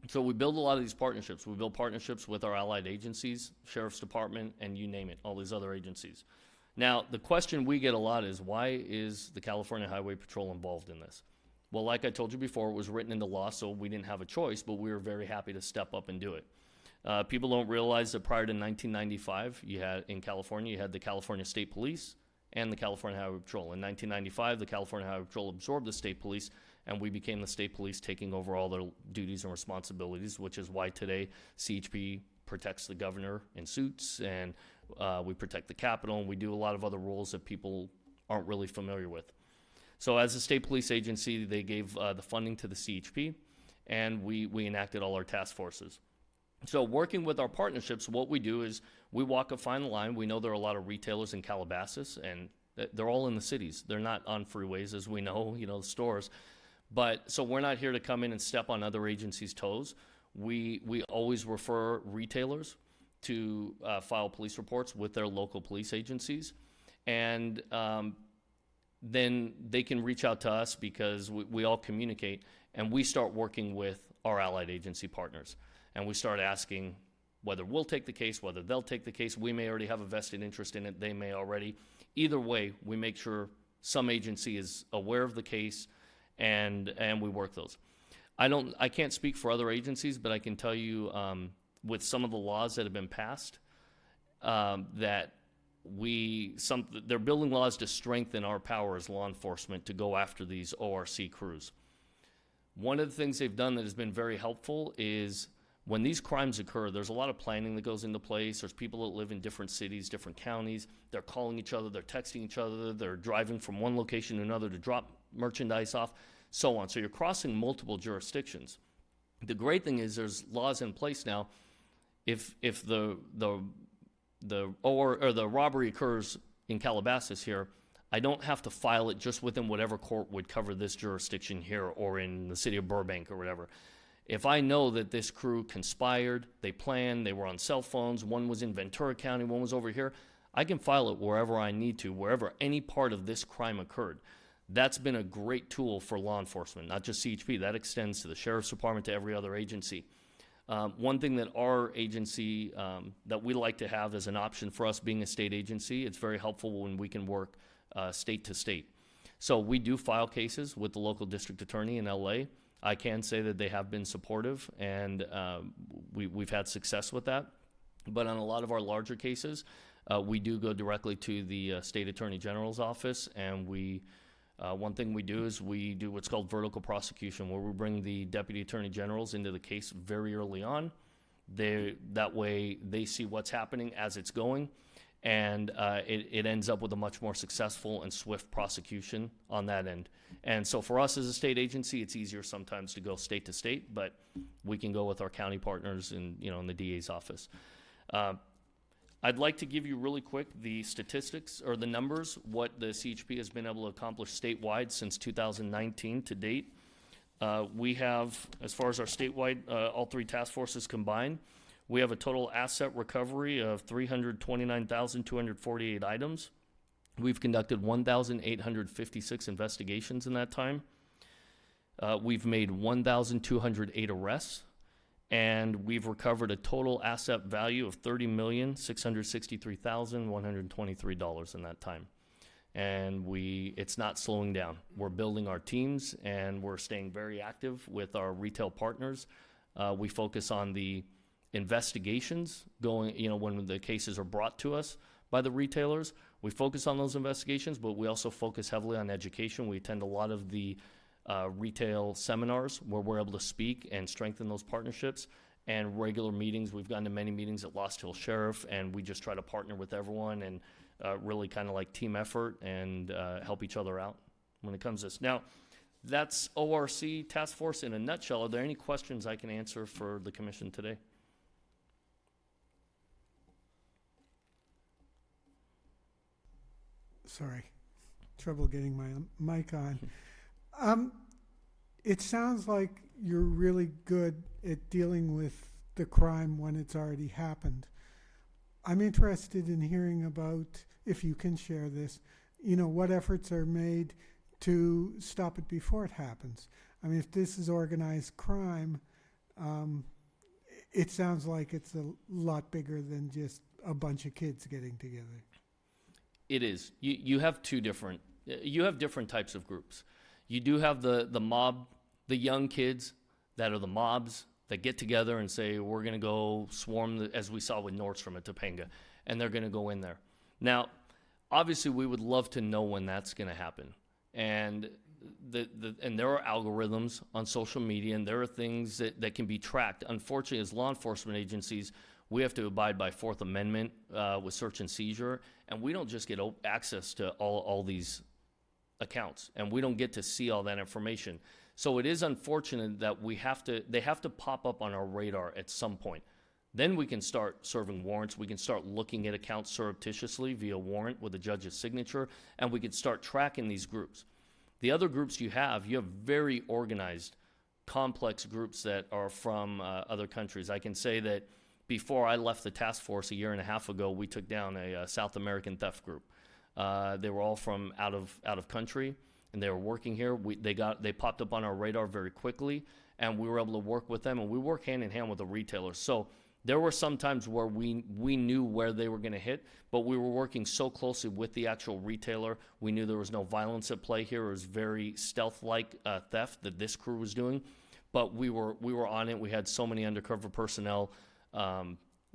So we build a lot of these partnerships. We build partnerships with our allied agencies, Sheriff's Department, and you name it, all these other agencies. Now, the question we get a lot is, why is the California Highway Patrol involved in this? Well, like I told you before, it was written into law, so we didn't have a choice, but we were very happy to step up and do it. People don't realize that prior to 1995, in California, you had the California State Police and the California Highway Patrol. In 1995, the California Highway Patrol absorbed the state police, and we became the state police, taking over all their duties and responsibilities, which is why today CHP protects the governor in suits, and we protect the Capitol, and we do a lot of other roles that people aren't really familiar with. So as a state police agency, they gave the funding to the CHP, and we enacted all our task forces. So working with our partnerships, what we do is we walk a fine line. We know there are a lot of retailers in Calabasas, and they're all in the cities. They're not on freeways, as we know, the stores. But so we're not here to come in and step on other agencies' toes. We always refer retailers to file police reports with their local police agencies. And then they can reach out to us because we all communicate, and we start working with our allied agency partners. And we start asking whether we'll take the case, whether they'll take the case. We may already have a vested interest in it. They may already. Either way, we make sure some agency is aware of the case, and we work those. I can't speak for other agencies, but I can tell you with some of the laws that have been passed that they're building laws to strengthen our power as law enforcement to go after these ORC crews. One of the things they've done that has been very helpful is when these crimes occur, there's a lot of planning that goes into place. There's people that live in different cities, different counties. They're calling each other, they're texting each other, they're driving from one location to another to drop merchandise off, so on. So you're crossing multiple jurisdictions. The great thing is there's laws in place now. If the robbery occurs in Calabasas here, I don't have to file it just within whatever court would cover this jurisdiction here or in the city of Burbank or whatever. If I know that this crew conspired, they planned, they were on cell phones, one was in Ventura County, one was over here, I can file it wherever I need to, wherever any part of this crime occurred. That's been a great tool for law enforcement, not just CHP. That extends to the Sheriff's Department, to every other agency. One thing that our agency, that we like to have as an option for us being a state agency, it's very helpful when we can work state to state. So we do file cases with the local district attorney in LA. I can say that they have been supportive, and we've had success with that. But on a lot of our larger cases, we do go directly to the state attorney general's office, and one thing we do is we do what's called vertical prosecution, where we bring the deputy attorney generals into the case very early on. That way they see what's happening as it's going, and it ends up with a much more successful and swift prosecution on that end. And so for us as a state agency, it's easier sometimes to go state to state, but we can go with our county partners in the DA's office. I'd like to give you really quick the statistics or the numbers, what the CHP has been able to accomplish statewide since 2019 to date. We have, as far as our statewide, all three task forces combined, we have a total asset recovery of 329,248 items. We've conducted 1,856 investigations in that time. We've made 1,208 arrests. And we've recovered a total asset value of $30,663,123 in that time. And it's not slowing down. We're building our teams, and we're staying very active with our retail partners. We focus on the investigations when the cases are brought to us by the retailers. We focus on those investigations, but we also focus heavily on education. We attend a lot of the retail seminars where we're able to speak and strengthen those partnerships, and regular meetings. We've gone to many meetings at Lost Hill Sheriff, and we just try to partner with everyone and really kind of like team effort and help each other out when it comes to this. Now, that's ORC Task Force in a nutshell. Are there any questions I can answer for the commission today? Sorry, trouble getting my mic on. It sounds like you're really good at dealing with the crime when it's already happened. I'm interested in hearing about, if you can share this, what efforts are made to stop it before it happens. I mean, if this is organized crime, it sounds like it's a lot bigger than just a bunch of kids getting together. It is. You have different types of groups. You do have the mob, the young kids that are the mobs that get together and say, we're going to go swarm, as we saw with Nordstrom at Topanga, and they're going to go in there. Now, obviously, we would love to know when that's going to happen. And and there are algorithms on social media, and there are things that can be tracked. Unfortunately, as law enforcement agencies, we have to abide by Fourth Amendment with search and seizure, and we don't just get access to all these accounts, and we don't get to see all that information. So it is unfortunate that they have to pop up on our radar at some point. Then we can start serving warrants. We can start looking at accounts surreptitiously via warrant with a judge's signature, and we can start tracking these groups. The other groups you have very organized, complex groups that are from other countries. I can say that before I left the task force a year and a half ago, we took down a South American theft group. They were all from out of country, and they were working here. They popped up on our radar very quickly, and we were able to work with them, and we work hand in hand with the retailers. So there were some times where we knew where they were going to hit, but we were working so closely with the actual retailer. We knew there was no violence at play here. It was very stealth-like theft that this crew was doing. but we were on it. We had so many undercover personnel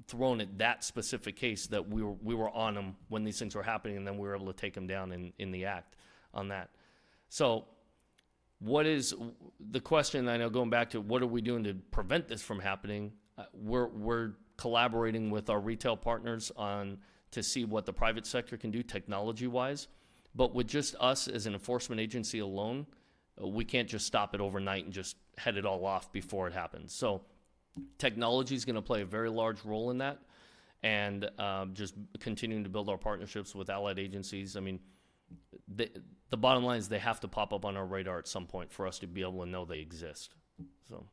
thrown at that specific case that we were on them when these things were happening, and then we were able to take them down in the act on that. So what is the question? I know, going back to what are we doing to prevent this from happening? We're collaborating with our retail partners to see what the private sector can do technology-wise. But with just us as an enforcement agency alone, we can't just stop it overnight and just head it all off before it happens. So technology is going to play a very large role in that, and just continuing to build our partnerships with allied agencies. I mean, the bottom line is they have to pop up on our radar at some point for us to be able to know they exist. So,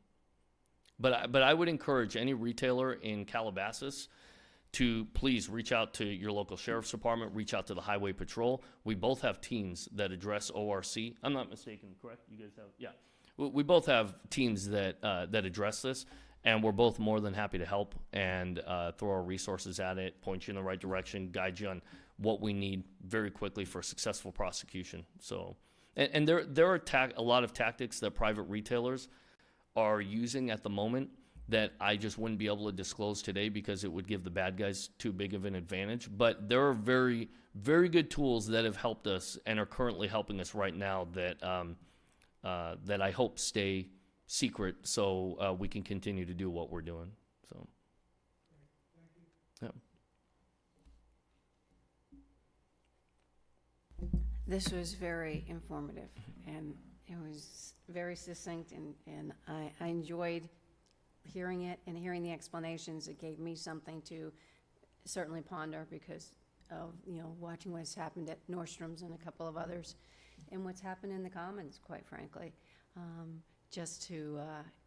but I would encourage any retailer in Calabasas to please reach out to your local sheriff's department, reach out to the highway patrol. We both have teams that address ORC. I'm not mistaken, correct? You guys have, yeah. We both have teams that address this, and we're both more than happy to help and throw our resources at it, point you in the right direction, guide you on what we need very quickly for a successful prosecution. So, and there are a lot of tactics that private retailers are using at the moment that I just wouldn't be able to disclose today because it would give the bad guys too big of an advantage. But there are very, very good tools that have helped us and are currently helping us right now that that I hope stay secret so we can continue to do what we're doing. So, yeah. This was very informative, and it was very succinct, and I enjoyed hearing it and hearing the explanations. It gave me something to certainly ponder because of, watching what's happened at Nordstrom's and a couple of others, and what's happened in the Commons, quite frankly. Just to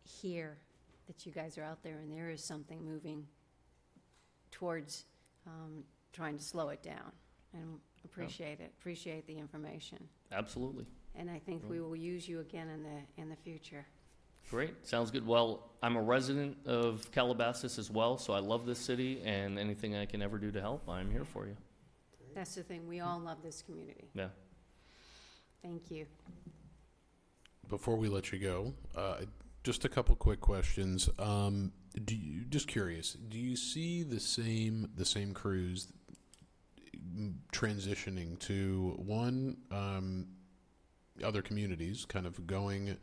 hear that you guys are out there and there is something moving towards trying to slow it down, and appreciate the information. Absolutely. And I think we will use you again in the future. Great. Sounds good. Well, I'm a resident of Calabasas as well, so I love this city, and anything I can ever do to help, I'm here for you. That's the thing. We all love this community. Yeah. Thank you. Before we let you go, just a couple quick questions. Just curious, do you see the same crews transitioning to other communities, kind of going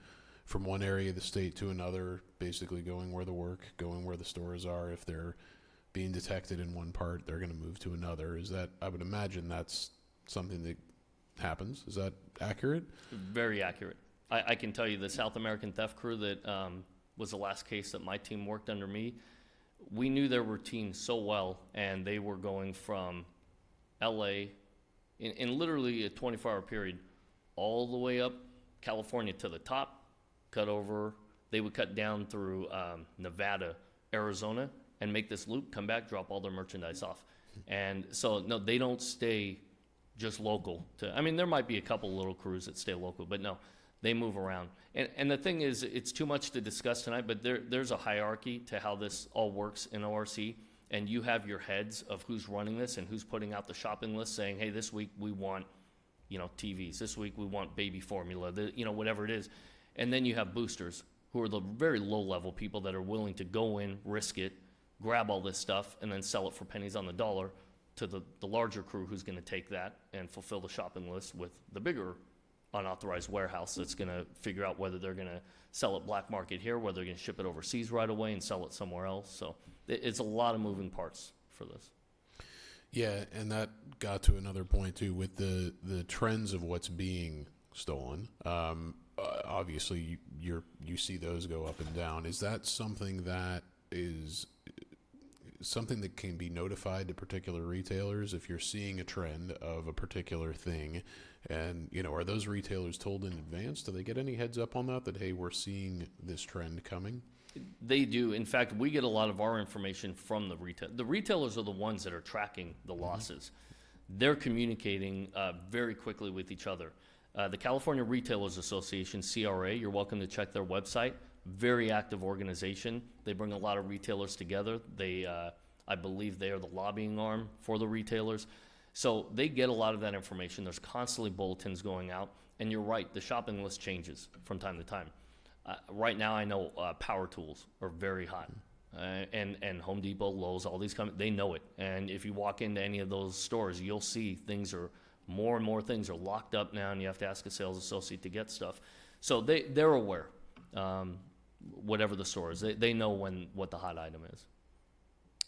from one area of the state to another, basically going where the stores are? If they're being detected in one part, they're going to move to another. I would imagine that's something that happens. Is that accurate? Very accurate. I can tell you the South American theft crew that was the last case that my team worked under me, we knew their routine so well, and they were going from LA in literally a 24-hour period all the way up California to the top, cut over. They would cut down through Nevada, Arizona, and make this loop, come back, drop all their merchandise off. And so, no, they don't stay just local. There might be a couple little crews that stay local, but no, they move around. And the thing is, it's too much to discuss tonight, but there's a hierarchy to how this all works in ORC. And you have your heads of who's running this and who's putting out the shopping list saying, hey, this week we want, TVs. This week we want baby formula, whatever it is. And then you have boosters who are the very low-level people that are willing to go in, risk it, grab all this stuff, and then sell it for pennies on the dollar to the larger crew who's going to take that and fulfill the shopping list with the bigger unauthorized warehouse that's going to figure out whether they're going to sell it black market here, whether they're going to ship it overseas right away and sell it somewhere else. So it's a lot of moving parts for this. Yeah, and that got to another point, too, with the trends of what's being stolen. Obviously, you see those go up and down. Is that something that can be notified to particular retailers if you're seeing a trend of a particular thing? And, are those retailers told in advance? Do they get any heads up on that, hey, we're seeing this trend coming? They do. In fact, we get a lot of our information from the retail. The retailers are the ones that are tracking the losses. They're communicating very quickly with each other. The California Retailers Association, CRA, you're welcome to check their website. Very active organization. They bring a lot of retailers together. I believe they are the lobbying arm for the retailers. So they get a lot of that information. There's constantly bulletins going out. And you're right, the shopping list changes from time to time. Right now, I know power tools are very hot. And Home Depot, Lowe's, all these they know it. And if you walk into any of those stores, you'll see things are more and more things are locked up now, and you have to ask a sales associate to get stuff. So they're aware, whatever the store is. They know what the hot item is.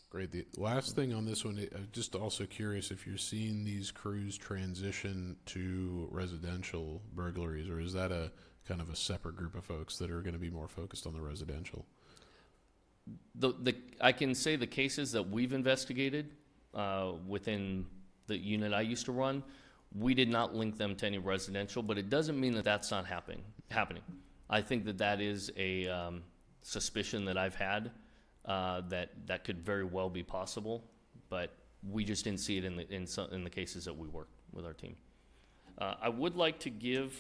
Great. The last thing on this one, just also curious if you're seeing these crews transition to residential burglaries, or is that a kind of a separate group of folks that are going to be more focused on the residential? I can say the cases that we've investigated within the unit I used to run, we did not link them to any residential, but it doesn't mean that that's not happening. I think that is a suspicion that I've had that could very well be possible, but we just didn't see it in the cases that we worked with our team. I would like to give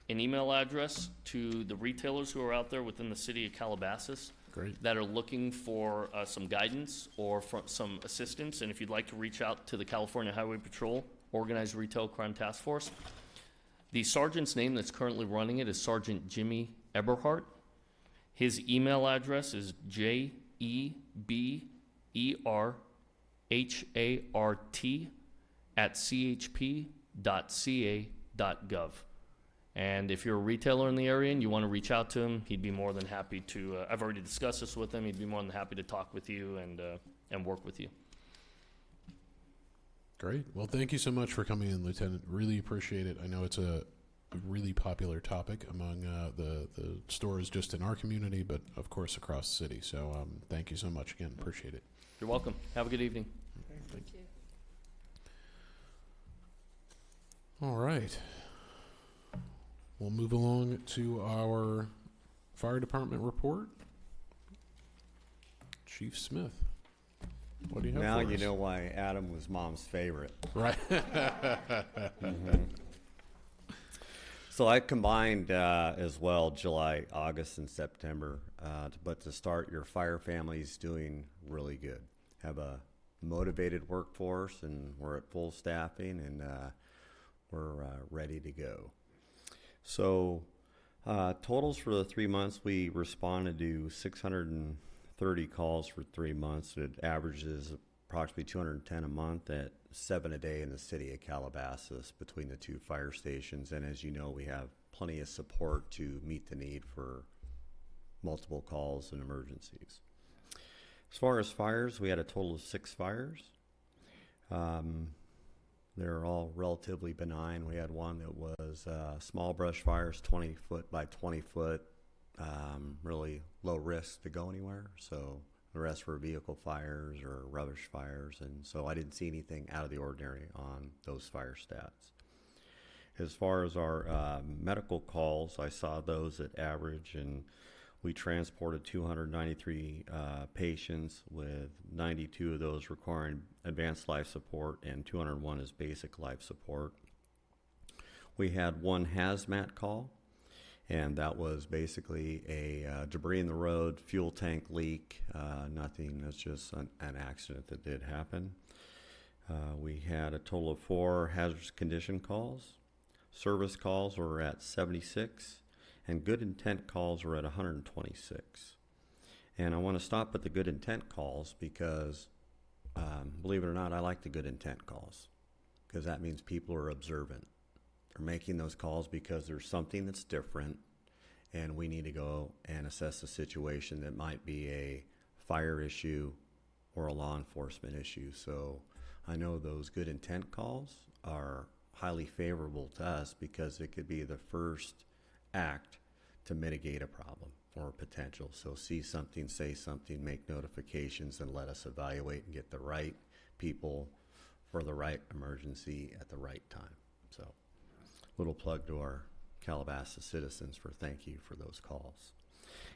an email address to the retailers who are out there within the city of Calabasas. Great. That are looking for some guidance or some assistance. And if you'd like to reach out to the California Highway Patrol Organized Retail Crime Task Force, the sergeant's name that's currently running it is Sergeant Jimmy Eberhardt. His email address is jeberhart@chp.ca.gov. And if you're a retailer in the area and you want to reach out to him, he'd be more than happy to. I've already discussed this with him. He'd be more than happy to talk with you and work with you. Great. Well, thank you so much for coming in, Lieutenant. Really appreciate it. I know it's a really popular topic among the stores just in our community, but of course across the city. So thank you so much again. Appreciate it. You're welcome. Have a good evening. Thank you. All right. We'll move along to our fire department report. Chief Smith, what do you have Now for you us? know why Adam was Mom's favorite. Right. So I combined as well July, August, and September. But to start, your fire family's doing really good. Have a motivated workforce, and we're at full staffing, and we're ready to go. So totals for the 3 months, we responded to 630 calls for 3 months. It averages approximately 210 a month at 7 a day in the city of Calabasas between the two fire stations. And as you know, we have plenty of support to meet the need for multiple calls and emergencies. As far as fires, we had a total of 6 fires. They're all relatively benign. We had one that was small brush fires, 20 foot by 20 foot, really low risk to go anywhere. So the rest were vehicle fires or rubbish fires. And so I didn't see anything out of the ordinary on those fire stats. As far as our medical calls, I saw those at average, and we transported 293 patients, with 92 of those requiring advanced life support and 201 is basic life support. We had one hazmat call, and that was basically a debris in the road, fuel tank leak, nothing, that's just an accident that did happen. We had a total of 4 hazardous condition calls. Service calls were at 76. And good intent calls were at 126. And I want to stop at the good intent calls because, believe it or not, I like the good intent calls, because that means people are observant. They're making those calls because there's something that's different, and we need to go and assess the situation that might be a fire issue or a law enforcement issue. So I know those good intent calls are highly favorable to us because it could be the first act to mitigate a problem or a potential. So see something, say something, make notifications, and let us evaluate and get the right people for the right emergency at the right time. So little plug to our Calabasas citizens for thank you for those calls.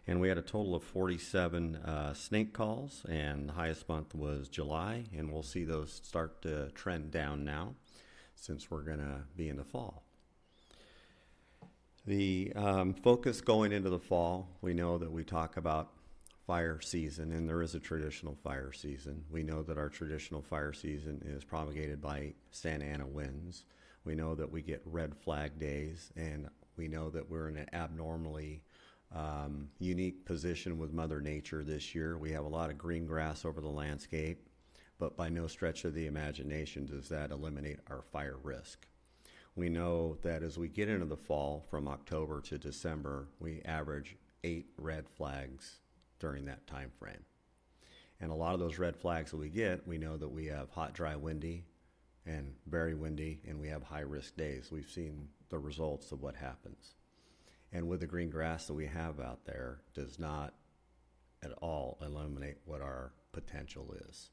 And we had a total of 47 snake calls, and the highest month was July, and we'll see those start to trend down now since we're gonna be in the fall. The focus going into the fall, we know that we talk about fire season, and there is a traditional fire season. We know that our traditional fire season is propagated by Santa Ana winds. We know that we get red flag days, and we know that we're in an abnormally Unique position with Mother Nature this year. We have a lot of green grass over the landscape, but by no stretch of the imagination does that eliminate our fire risk. We know that as we get into the fall, from October to December, we average 8 red flags during that time frame. And a lot of those red flags that we get, we know that we have hot, dry, windy, and very windy, and we have high-risk days. We've seen the results of what happens. And with the green grass that we have out there, does not at all eliminate what our potential is.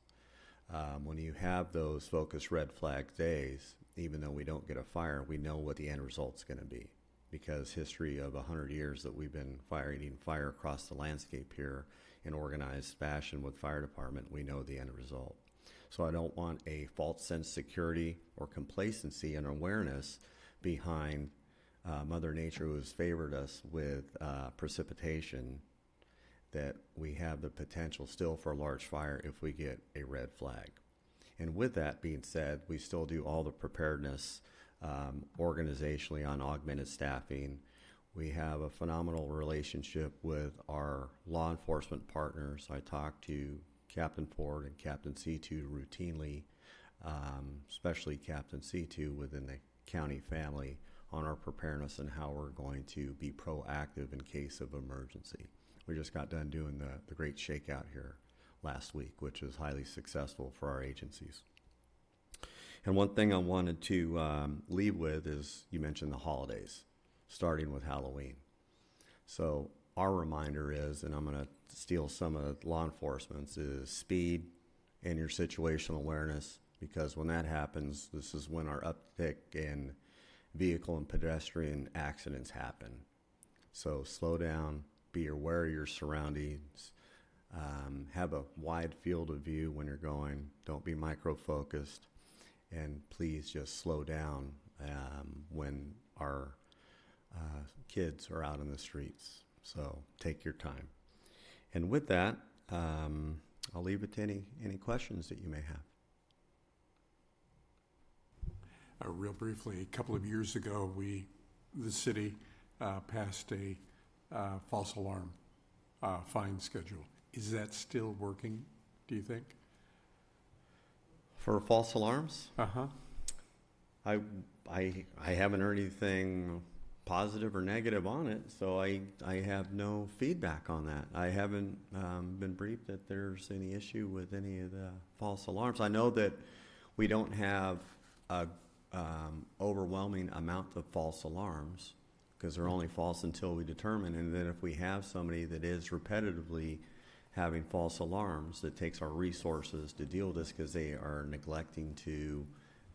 When you have those focused red flag days, even though we don't get a fire, we know what the end result's going to be, because history of 100 years that we've been fighting fire across the landscape here in organized fashion with fire department, we know the end result. So I don't want a false sense of security or complacency and awareness behind Mother Nature, who has favored us with precipitation, that we have the potential still for a large fire if we get a red flag. And with that being said, we still do all the preparedness organizationally on augmented staffing. We have a phenomenal relationship with our law enforcement partners. I talk to Captain Ford and Captain C2 routinely, especially Captain C2 within the county family, on our preparedness and how we're going to be proactive in case of emergency. We just got done doing the great shakeout here last week, which was highly successful for our agencies. And one thing I wanted to leave with is, you mentioned the holidays, starting with Halloween. So our reminder is, and I'm going to steal some of law enforcement's, is speed and your situational awareness, because when that happens, this is when our uptick in vehicle and pedestrian accidents happen. So slow down, be aware of your surroundings, have a wide field of view when you're going, don't be micro-focused, and please just slow down when our kids are out in the streets. So take your time. And with that, I'll leave it to any questions that you may have. Real briefly, a couple of years ago, the city passed a false alarm fine schedule. Is that still working, do you think? For false alarms? Uh-huh. I haven't heard anything positive or negative on it, so I have no feedback on that. I haven't been briefed that there's any issue with any of the false alarms. I know that we don't have a overwhelming amount of false alarms, because they're only false until we determine. And then if we have somebody that is repetitively having false alarms, that takes our resources to deal with this because they are neglecting to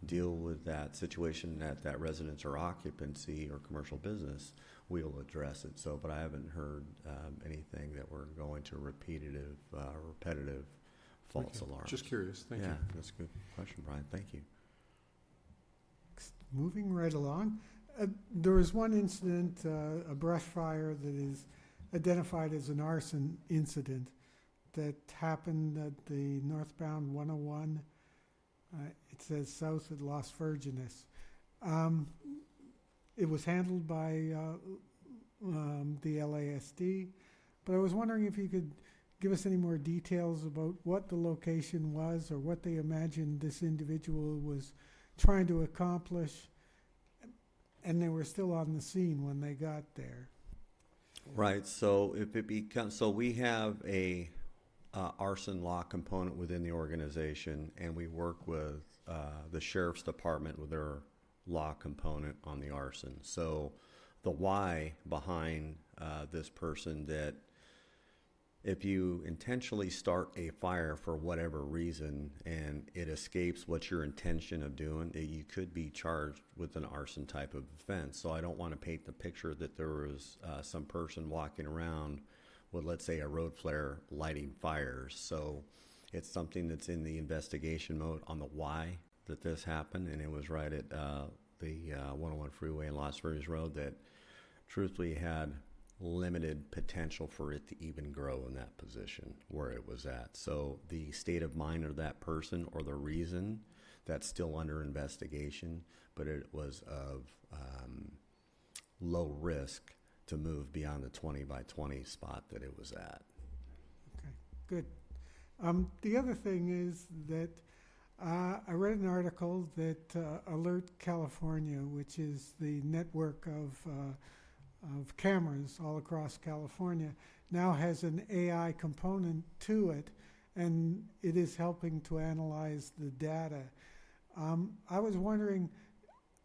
deal with that situation at that residence or occupancy or commercial business, we'll address it. So, but I haven't heard anything that we're going to repetitive false alarms. Just curious. Thank you. Yeah, that's a good question, Brian. Thank you. Moving right along, there was one incident, a brush fire that is identified as an arson incident that happened at the northbound 101. It says south at Las Virgenes. It was handled by the LASD, but I was wondering if you could give us any more details about what the location was or what they imagined this individual was trying to accomplish, and they were still on the scene when they got there. Right. So if it becomes, so we have a arson law component within the organization, and we work with the sheriff's department with their law component on the arson. So the why behind this person, that if you intentionally start a fire for whatever reason and it escapes what your intention of doing, you could be charged with an arson type of offense. So I don't want to paint the picture that there was some person walking around with, let's say, a road flare lighting fires. So it's something that's in the investigation mode on the why that this happened, and it was right at the 101 freeway and Las Vegas Road that truthfully had limited potential for it to even grow in that position where it was at. So the state of mind of that person or the reason, that's still under investigation, but it was of low risk to move beyond the 20 by 20 spot that it was at. Okay, good. The other thing is that I read an article that Alert California, which is the network of cameras all across California, now has an AI component to it, and it is helping to analyze the data. I was wondering,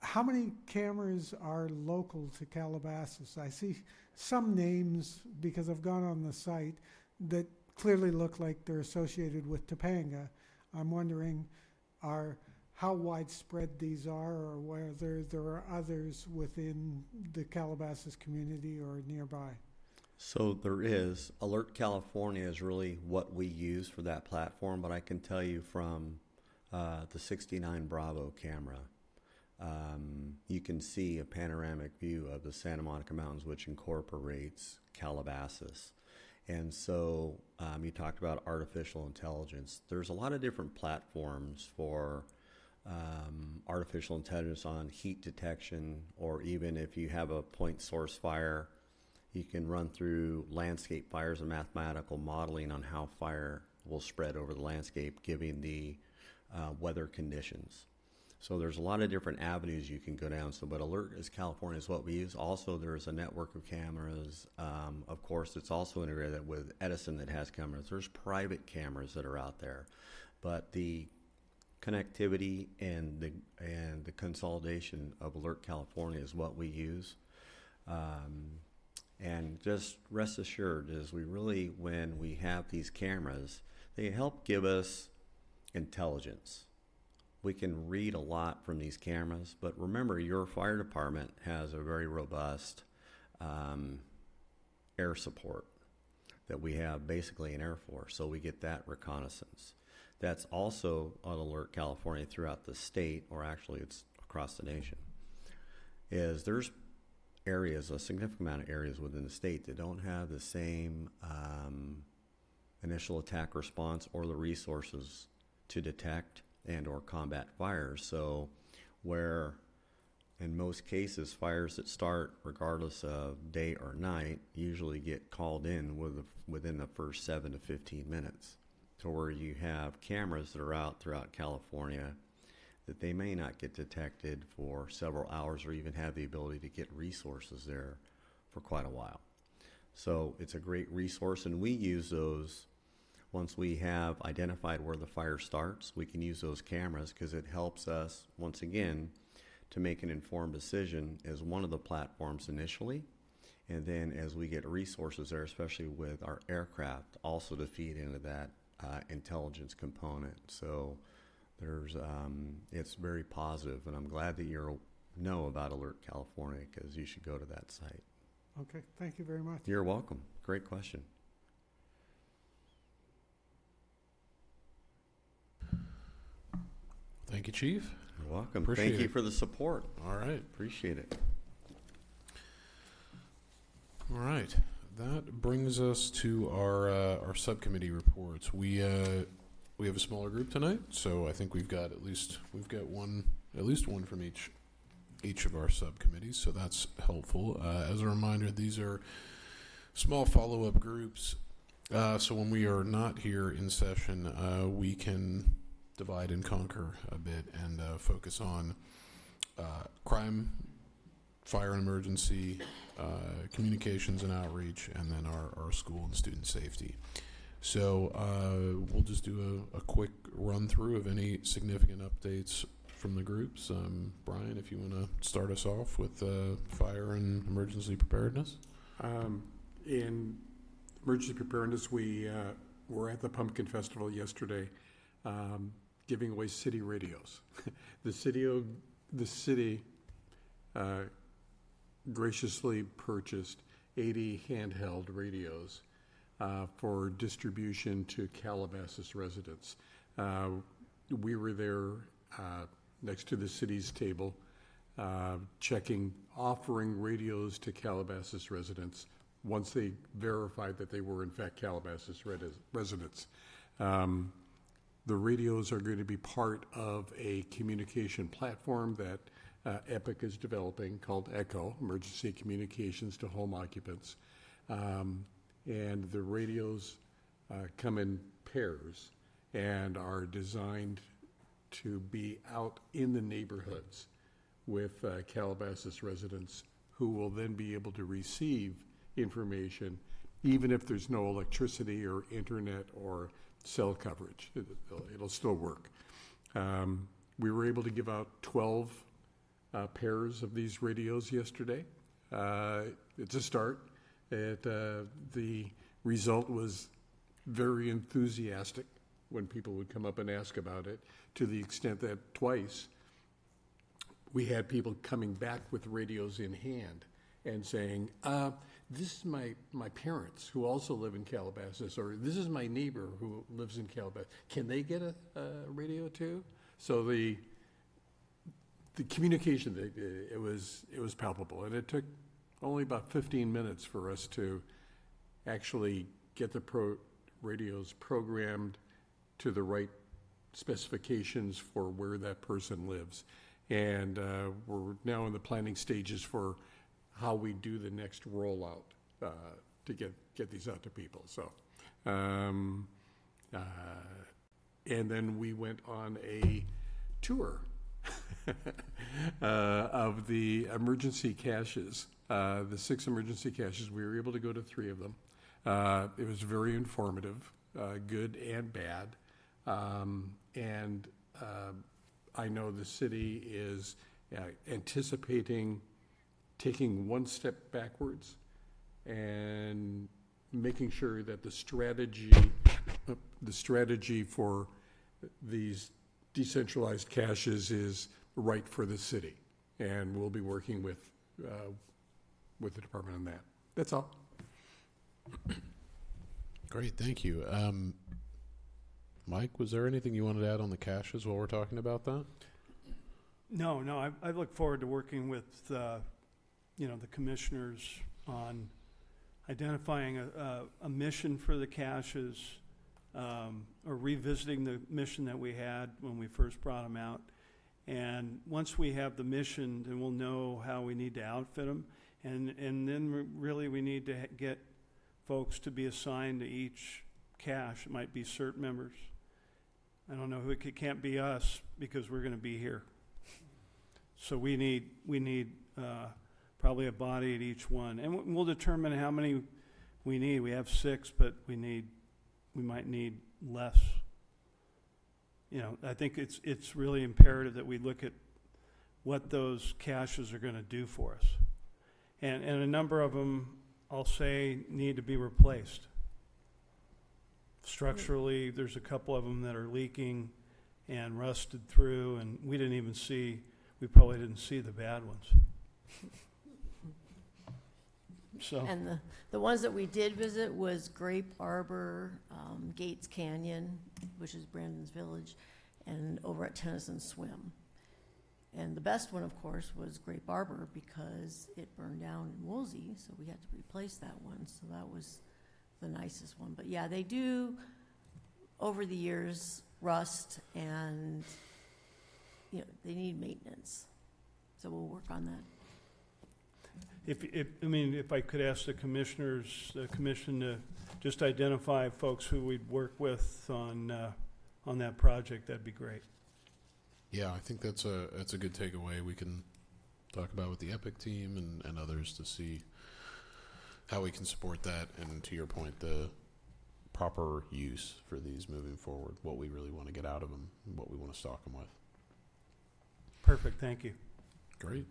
how many cameras are local to Calabasas? I see some names, because I've gone on the site, that clearly look like they're associated with Topanga. I'm wondering how widespread these are, or whether there are others within the Calabasas community or nearby. So there is. Alert California is really what we use for that platform, but I can tell you from the 69 Bravo camera, you can see a panoramic view of the Santa Monica Mountains, which incorporates Calabasas. And so you talked about artificial intelligence. There's a lot of different platforms for artificial intelligence on heat detection, or even if you have a point source fire, you can run through landscape fires and mathematical modeling on how fire will spread over the landscape, given the weather conditions. So there's a lot of different avenues you can go down. So, but Alert is California is what we use. Also, there's a network of cameras. Of course, it's also integrated with Edison that has cameras. There's private cameras that are out there, but the connectivity and the consolidation of Alert California is what we use. And just rest assured, is we really, when we have these cameras, they help give us intelligence. We can read a lot from these cameras, but remember, your fire department has a very robust air support that we have, basically an Air Force, so we get that reconnaissance. That's also on Alert California throughout the state, or actually it's across the nation, is there's areas, a significant amount of areas within the state that don't have the same initial attack response or the resources to detect and or combat fires. So where in most cases fires that start regardless of day or night usually get called in within the first 7 to 15 minutes, to where you have cameras that are out throughout California that they may not get detected for several hours, or even have the ability to get resources there for quite a while. So it's a great resource, and we use those. Once we have identified where the fire starts, we can use those cameras, because it helps us, once again, to make an informed decision as one of the platforms initially. And then as we get resources there, especially with our aircraft, also to feed into that intelligence component. So there's, it's very positive, and I'm glad that you know about Alert California, because you should go to that site. Okay, thank you very much. You're welcome. Great question. Thank you, Chief. You're welcome. Appreciate Thank you it. for the support. All right. Appreciate it. All right. That brings us to our subcommittee reports. We have a smaller group tonight, so I think we've got at least one from each of our subcommittees, so that's helpful. As a reminder, these are small follow-up groups, so when we are not here in session, we can divide and conquer a bit and focus on crime, fire and emergency, communications and outreach, and then our school and student safety. So we'll just do a quick run through of any significant updates from the groups. Brian, if you want to start us off with fire and emergency preparedness. In emergency preparedness, we were at the Pumpkin Festival yesterday, giving away city radios. The city graciously purchased 80 handheld radios for distribution to Calabasas residents. We were there next to the city's table, offering radios to Calabasas residents once they verified that they were in fact Calabasas residents. The radios are going to be part of a communication platform that EPIC is developing called ECHO, Emergency Communications to Home Occupants. And the radios come in pairs and are designed to be out in the neighborhoods with Calabasas residents who will then be able to receive information even if there's no electricity or internet or cell coverage. It'll still work. We were able to give out 12 pairs of these radios yesterday. It's a start. The result was very enthusiastic when people would come up and ask about it, to the extent that twice we had people coming back with radios in hand and saying, this is my parents who also live in Calabasas, or this is my neighbor who lives in Calabasas. Can they get a radio too? So the communication, it was palpable, and it took only about 15 minutes for us to actually get the radios programmed to the right specifications for where that person lives. And we're now in the planning stages for how we do the next rollout to get these out to people. So, and then we went on a tour of the emergency caches, the 6 emergency caches. We were able to go to 3 of them. It was very informative, good and bad. And I know the city is anticipating taking one step backwards and making sure that the strategy for these decentralized caches is right for the city. And we'll be working with the department on that. That's all. Great, thank you. Mike, was there anything you wanted to add on the caches while we're talking about that? No, I look forward to working with, the commissioners on identifying a mission for the caches, or revisiting the mission that we had when we first brought them out. And once we have the mission, then we'll know how we need to outfit them. And then really we need to get folks to be assigned to each cache. It might be CERT members. I don't know who it can't be us, because we're going to be here. So we need probably a body at each one, and we'll determine how many we need. We have 6, but we might need less. I think it's really imperative that we look at what those caches are going to do for us, and a number of them, I'll say, need to be replaced. Structurally, there's a couple of them that are leaking and rusted through, and we probably didn't see the bad ones. So. And the ones that we did visit was Grape Arbor, Gates Canyon, which is Brandon's Village, and over at Tennyson Swim. And the best one, of course, was Grape Arbor, because it burned down in Woolsey, so we had to replace that one. So that was the nicest one. But yeah, they do, over the years, rust, and they need maintenance. So we'll work on that. If I could ask the commission to just identify folks who we'd work with on that project, that'd be great. Yeah, I think that's a good takeaway. We can talk about with the EPIC team and others to see how we can support that, and to your point, the proper use for these moving forward, what we really want to get out of them, and what we want to stock them with. Perfect, thank you. Great.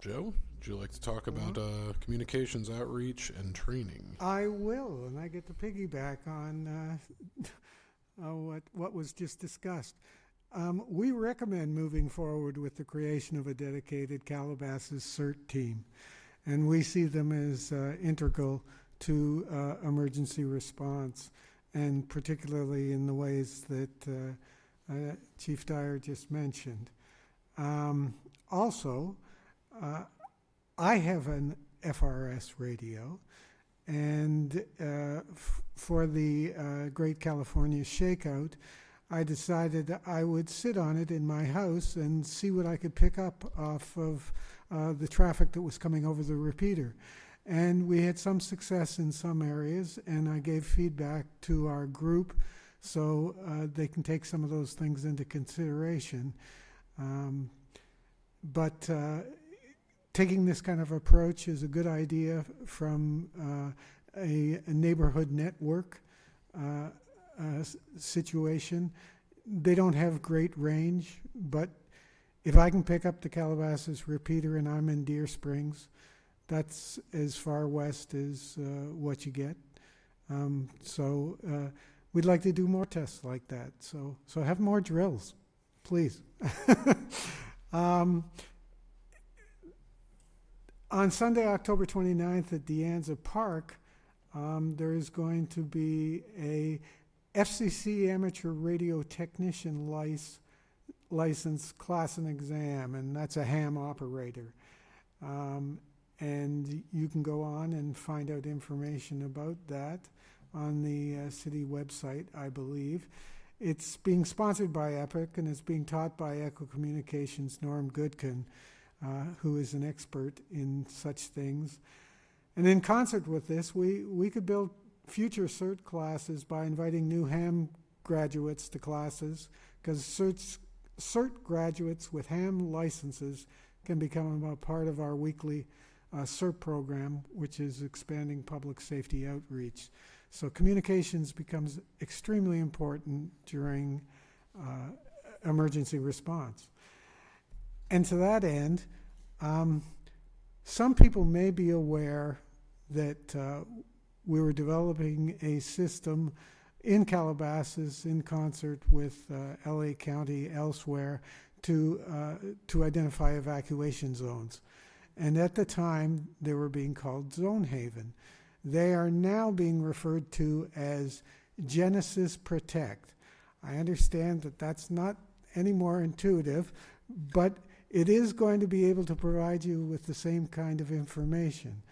Joe, would you like to talk about communications outreach and training? I will, and I get to piggyback on what was just discussed. We recommend moving forward with the creation of a dedicated Calabasas CERT team, and we see them as integral to emergency response, and particularly in the ways that Chief Dyer just mentioned. Also, I have an FRS radio, and for the Great California Shakeout, I decided that I would sit on it in my house and see what I could pick up off of the traffic that was coming over the repeater. And we had some success in some areas, and I gave feedback to our group so they can take some of those things into consideration. But taking this kind of approach is a good idea from a neighborhood network situation. They don't have great range, but if I can pick up the Calabasas repeater and I'm in Deer Springs, that's as far west as what you get. So we'd like to do more tests like that. So have more drills, please. On Sunday, October 29th at De Anza Park, there is going to be a FCC amateur radio technician license class and exam, and that's a ham operator. And you can go on and find out information about that on the city website, I believe. It's being sponsored by EPIC, and it's being taught by Echo Communications' Norm Goodkin, who is an expert in such things. And in concert with this, we could build future CERT classes by inviting new ham graduates to classes, because CERT graduates with ham licenses can become a part of our weekly CERT program, which is expanding public safety outreach. So communications becomes extremely important during emergency response. And to that end, some people may be aware that we were developing a system in Calabasas in concert with LA County elsewhere to identify evacuation zones. And at the time, they were being called Zone Haven. They are now being referred to as Genesis Protect. I understand that that's not any more intuitive, but it is going to be able to provide you with the same kind of information.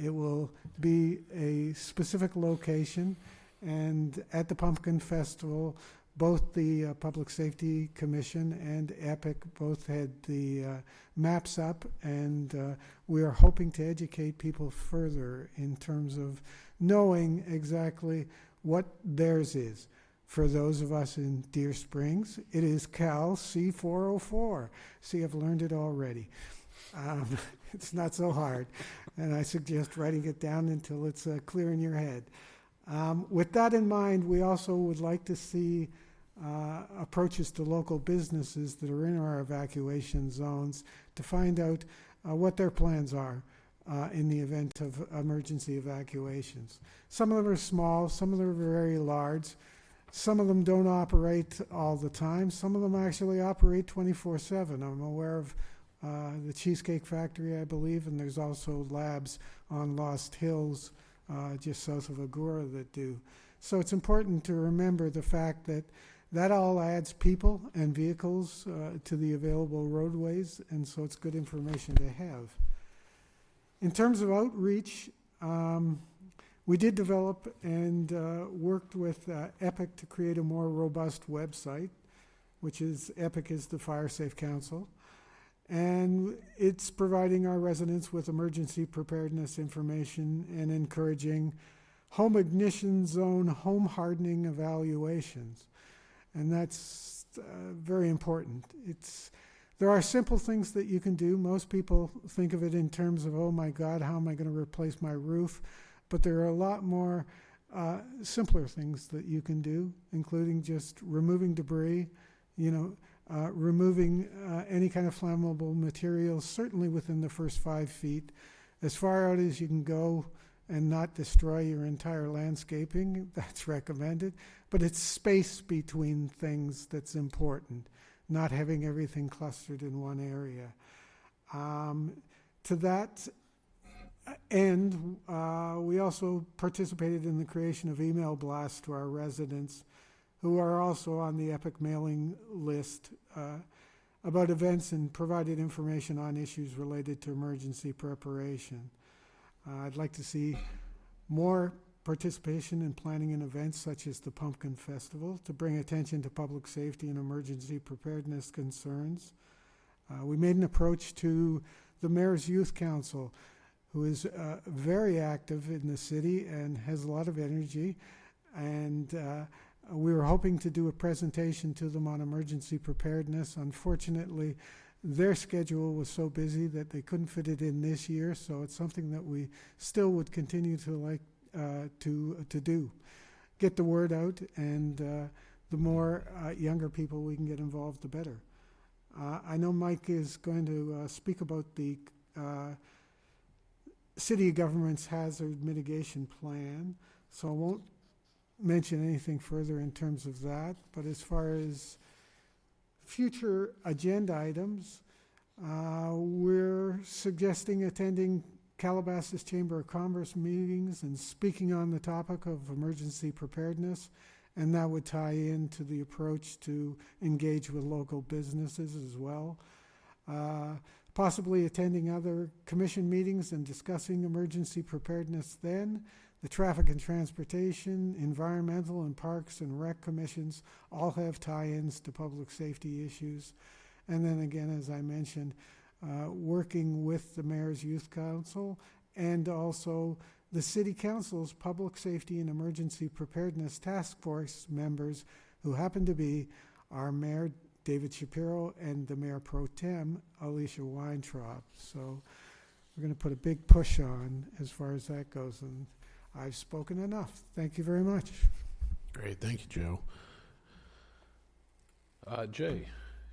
It will be a specific location, and at the Pumpkin Festival, both the Public Safety Commission and EPIC both had the maps up, and we are hoping to educate people further in terms of knowing exactly what theirs is. For those of us in Deer Springs, it is Cal C404. See, I've learned it already. It's not so hard, and I suggest writing it down until it's clear in your head. With that in mind, we also would like to see approaches to local businesses that are in our evacuation zones to find out what their plans are in the event of emergency evacuations. Some of them are small, some of them are very large. Some of them don't operate all the time. Some of them actually operate 24/7. I'm aware of the Cheesecake Factory, I believe, and there's also labs on Lost Hills just south of Agoura that do. So it's important to remember the fact that that all adds people and vehicles to the available roadways, and so it's good information to have. In terms of outreach, we did develop and worked with EPIC to create a more robust website, which is EPIC is the Fire Safe Council. And it's providing our residents with emergency preparedness information and encouraging home ignition zone home hardening evaluations. And that's very important. There are simple things that you can do. Most people think of it in terms of, oh my God, how am I going to replace my roof? But there are a lot more simpler things that you can do, including just removing debris, removing any kind of flammable materials, certainly within the first 5 feet, as far out as you can go and not destroy your entire landscaping. That's recommended. But it's space between things that's important, not having everything clustered in one area. To that end, we also participated in the creation of email blasts to our residents who are also on the EPIC mailing list about events and provided information on issues related to emergency preparation. I'd like to see more participation in planning and events such as the Pumpkin Festival to bring attention to public safety and emergency preparedness concerns. We made an approach to the Mayor's Youth Council, who is very active in the city and has a lot of energy. And we were hoping to do a presentation to them on emergency preparedness. Unfortunately, their schedule was so busy that they couldn't fit it in this year, so it's something that we still would continue to like to do. Get the word out, and the more younger people we can get involved, the better. I know Mike is going to speak about the city government's hazard mitigation plan, so I won't mention anything further in terms of that. But as far as future agenda items, we're suggesting attending Calabasas Chamber of Commerce meetings and speaking on the topic of emergency preparedness, and that would tie into the approach to engage with local businesses as well. Possibly attending other commission meetings and discussing emergency preparedness then. The Traffic and Transportation, Environmental and Parks and Rec Commissions all have tie-ins to public safety issues. And then again, as I mentioned, working with the Mayor's Youth Council and also the City Council's Public Safety and Emergency Preparedness Task Force members, who happen to be our Mayor, David Shapiro, and the Mayor Pro Tem, Alicia Weintraub. So we're going to put a big push on as far as that goes. And I've spoken enough. Thank you very much. Great, thank you, Joe. Jay,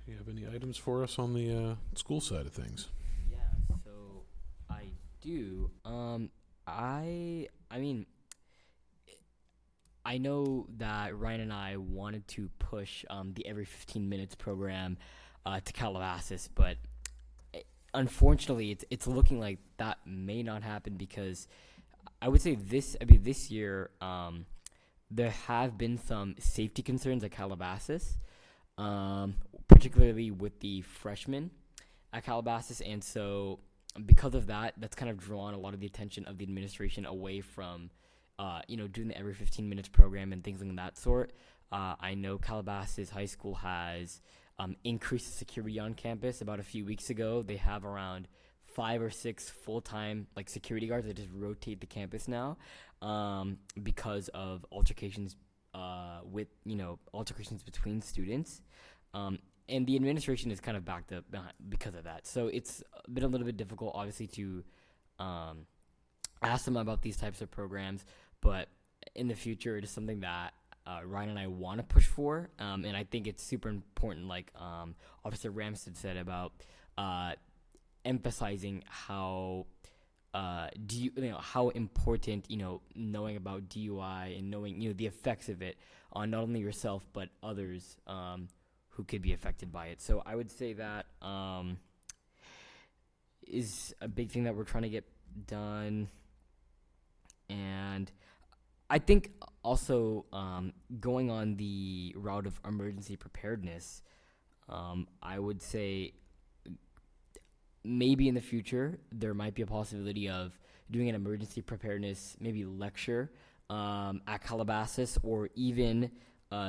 you have any items for us on the school side of things? Yeah, so I do. I mean, I know that Ryan and I wanted to push the every 15 minutes program to Calabasas, but unfortunately, it's looking like that may not happen because I would say this year there have been some safety concerns at Calabasas, particularly with the freshmen at Calabasas, and so because of that, that's kind of drawn a lot of the attention of the administration away from doing the every 15 minutes program and things like that sort. I know Calabasas High School has increased the security on campus. About a few weeks ago, they have around 5 or 6 full-time security guards that just rotate the campus now because of altercations altercations between students. And the administration is kind of backed up because of that. So it's been a little bit difficult, obviously, to ask them about these types of programs. But in the future, it is something that Ryan and I want to push for. And I think it's super important, like Officer Ramstead said, about emphasizing how how important knowing about DUI and knowing the effects of it on not only yourself but others who could be affected by it. So I would say that is a big thing that we're trying to get done. And I think also going on the route of emergency preparedness, I would say maybe in the future there might be a possibility of doing an emergency preparedness maybe lecture at Calabasas, or even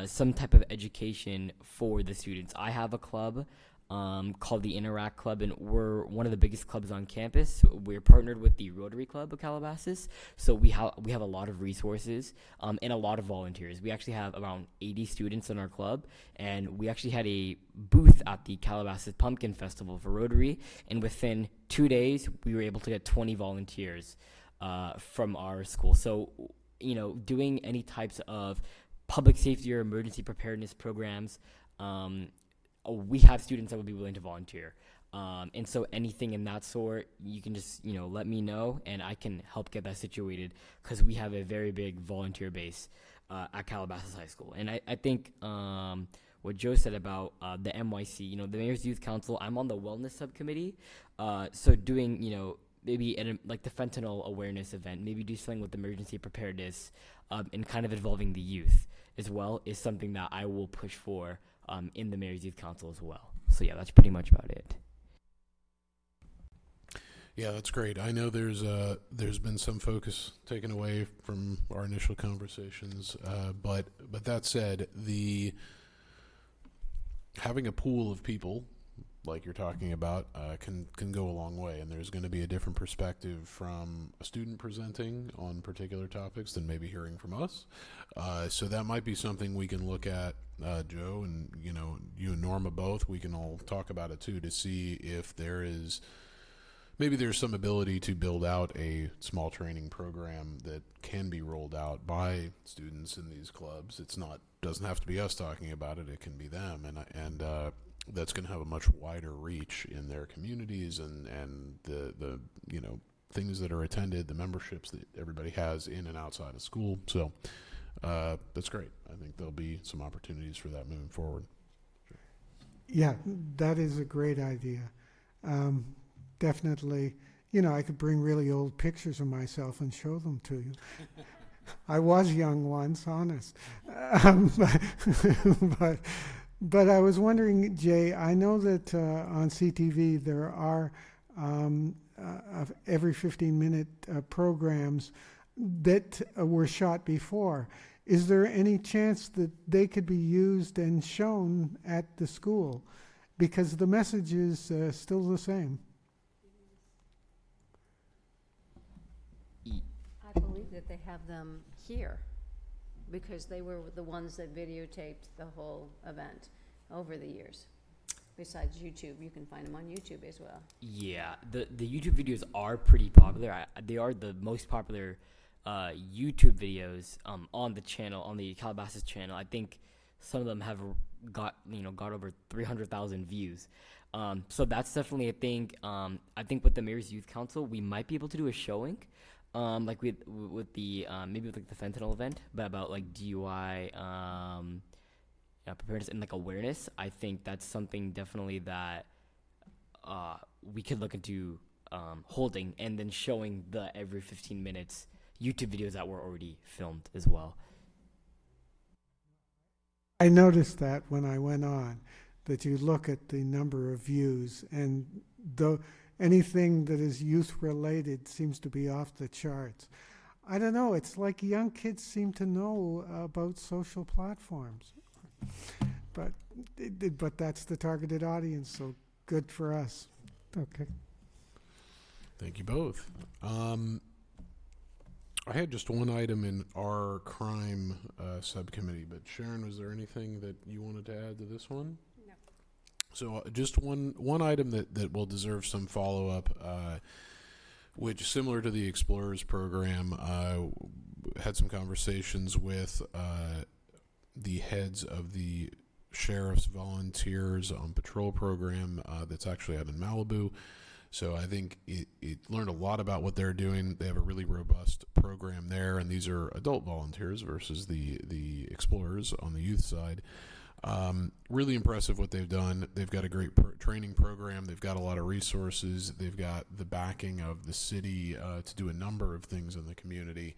some type of education for the students. I have a club called the Interact Club, and we're one of the biggest clubs on campus. We're partnered with the Rotary Club of Calabasas, so we have a lot of resources and a lot of volunteers. We actually have around 80 students in our club, and we actually had a booth at the Calabasas Pumpkin Festival for Rotary, and within 2 days, we were able to get 20 volunteers from our school. So, doing any types of public safety or emergency preparedness programs, we have students that would be willing to volunteer. And so anything in that sort, you can just, let me know, and I can help get that situated, because we have a very big volunteer base at Calabasas High School. And I think what Joe said about the MYC, the Mayor's Youth Council, I'm on the wellness subcommittee. So doing, maybe like the fentanyl awareness event, maybe do something with emergency preparedness and kind of involving the youth as well is something that I will push for in the Mayor's Youth Council as well. So yeah, that's pretty much about it. Yeah, that's great. I know there's been some focus taken away from our initial conversations, but that said, having a pool of people like you're talking about can go a long way, and there's going to be a different perspective from a student presenting on particular topics than maybe hearing from us. So that might be something we can look at, Joe, and you and Norma both. We can all talk about it too to see if there's some ability to build out a small training program that can be rolled out by students in these clubs. Doesn't have to be us talking about it. It can be them, and that's going to have a much wider reach in their communities and the things that are attended, the memberships that everybody has in and outside of school. So that's great. I think there'll be some opportunities for that moving forward. Yeah, that is a great idea. Definitely, I could bring really old pictures of myself and show them to you. I was young once, honest. But I was wondering, Jay, I know that on CTV there are every 15-minute programs that were shot before. Is there any chance that they could be used and shown at the school? Because the message is still the same. I believe that they have them here because they were the ones that videotaped the whole event over the years. Besides YouTube, you can find them on YouTube as well. Yeah, the YouTube videos are pretty popular. They are the most popular YouTube videos on the channel, on the Calabasas channel. I think some of them have got over 300,000 views. So that's definitely a thing. I think with the Mayor's Youth Council, we might be able to do a showing. Like with the maybe with like the fentanyl event, but about like DUI preparedness and like awareness. I think that's something definitely that we could look into holding and then showing the every 15 minutes YouTube videos that were already filmed as well. I noticed that when I went on, that you look at the number of views, and anything that is youth-related seems to be off the charts. I don't know, it's like young kids seem to know about social platforms. But that's the targeted audience, so good for us. Okay. Thank you both. I had just one item in our crime subcommittee, but Sharon, was there anything that you wanted to add to this one? No. So just one item that will deserve some follow-up, which, similar to the Explorers program, had some conversations with the heads of the Sheriff's Volunteers on Patrol program that's actually out in Malibu. So I think it learned a lot about what they're doing. They have a really robust program there, and these are adult volunteers versus the Explorers on the youth side. Really impressive what they've done. They've got a great training program. They've got a lot of resources. They've got the backing of the city to do a number of things in the community.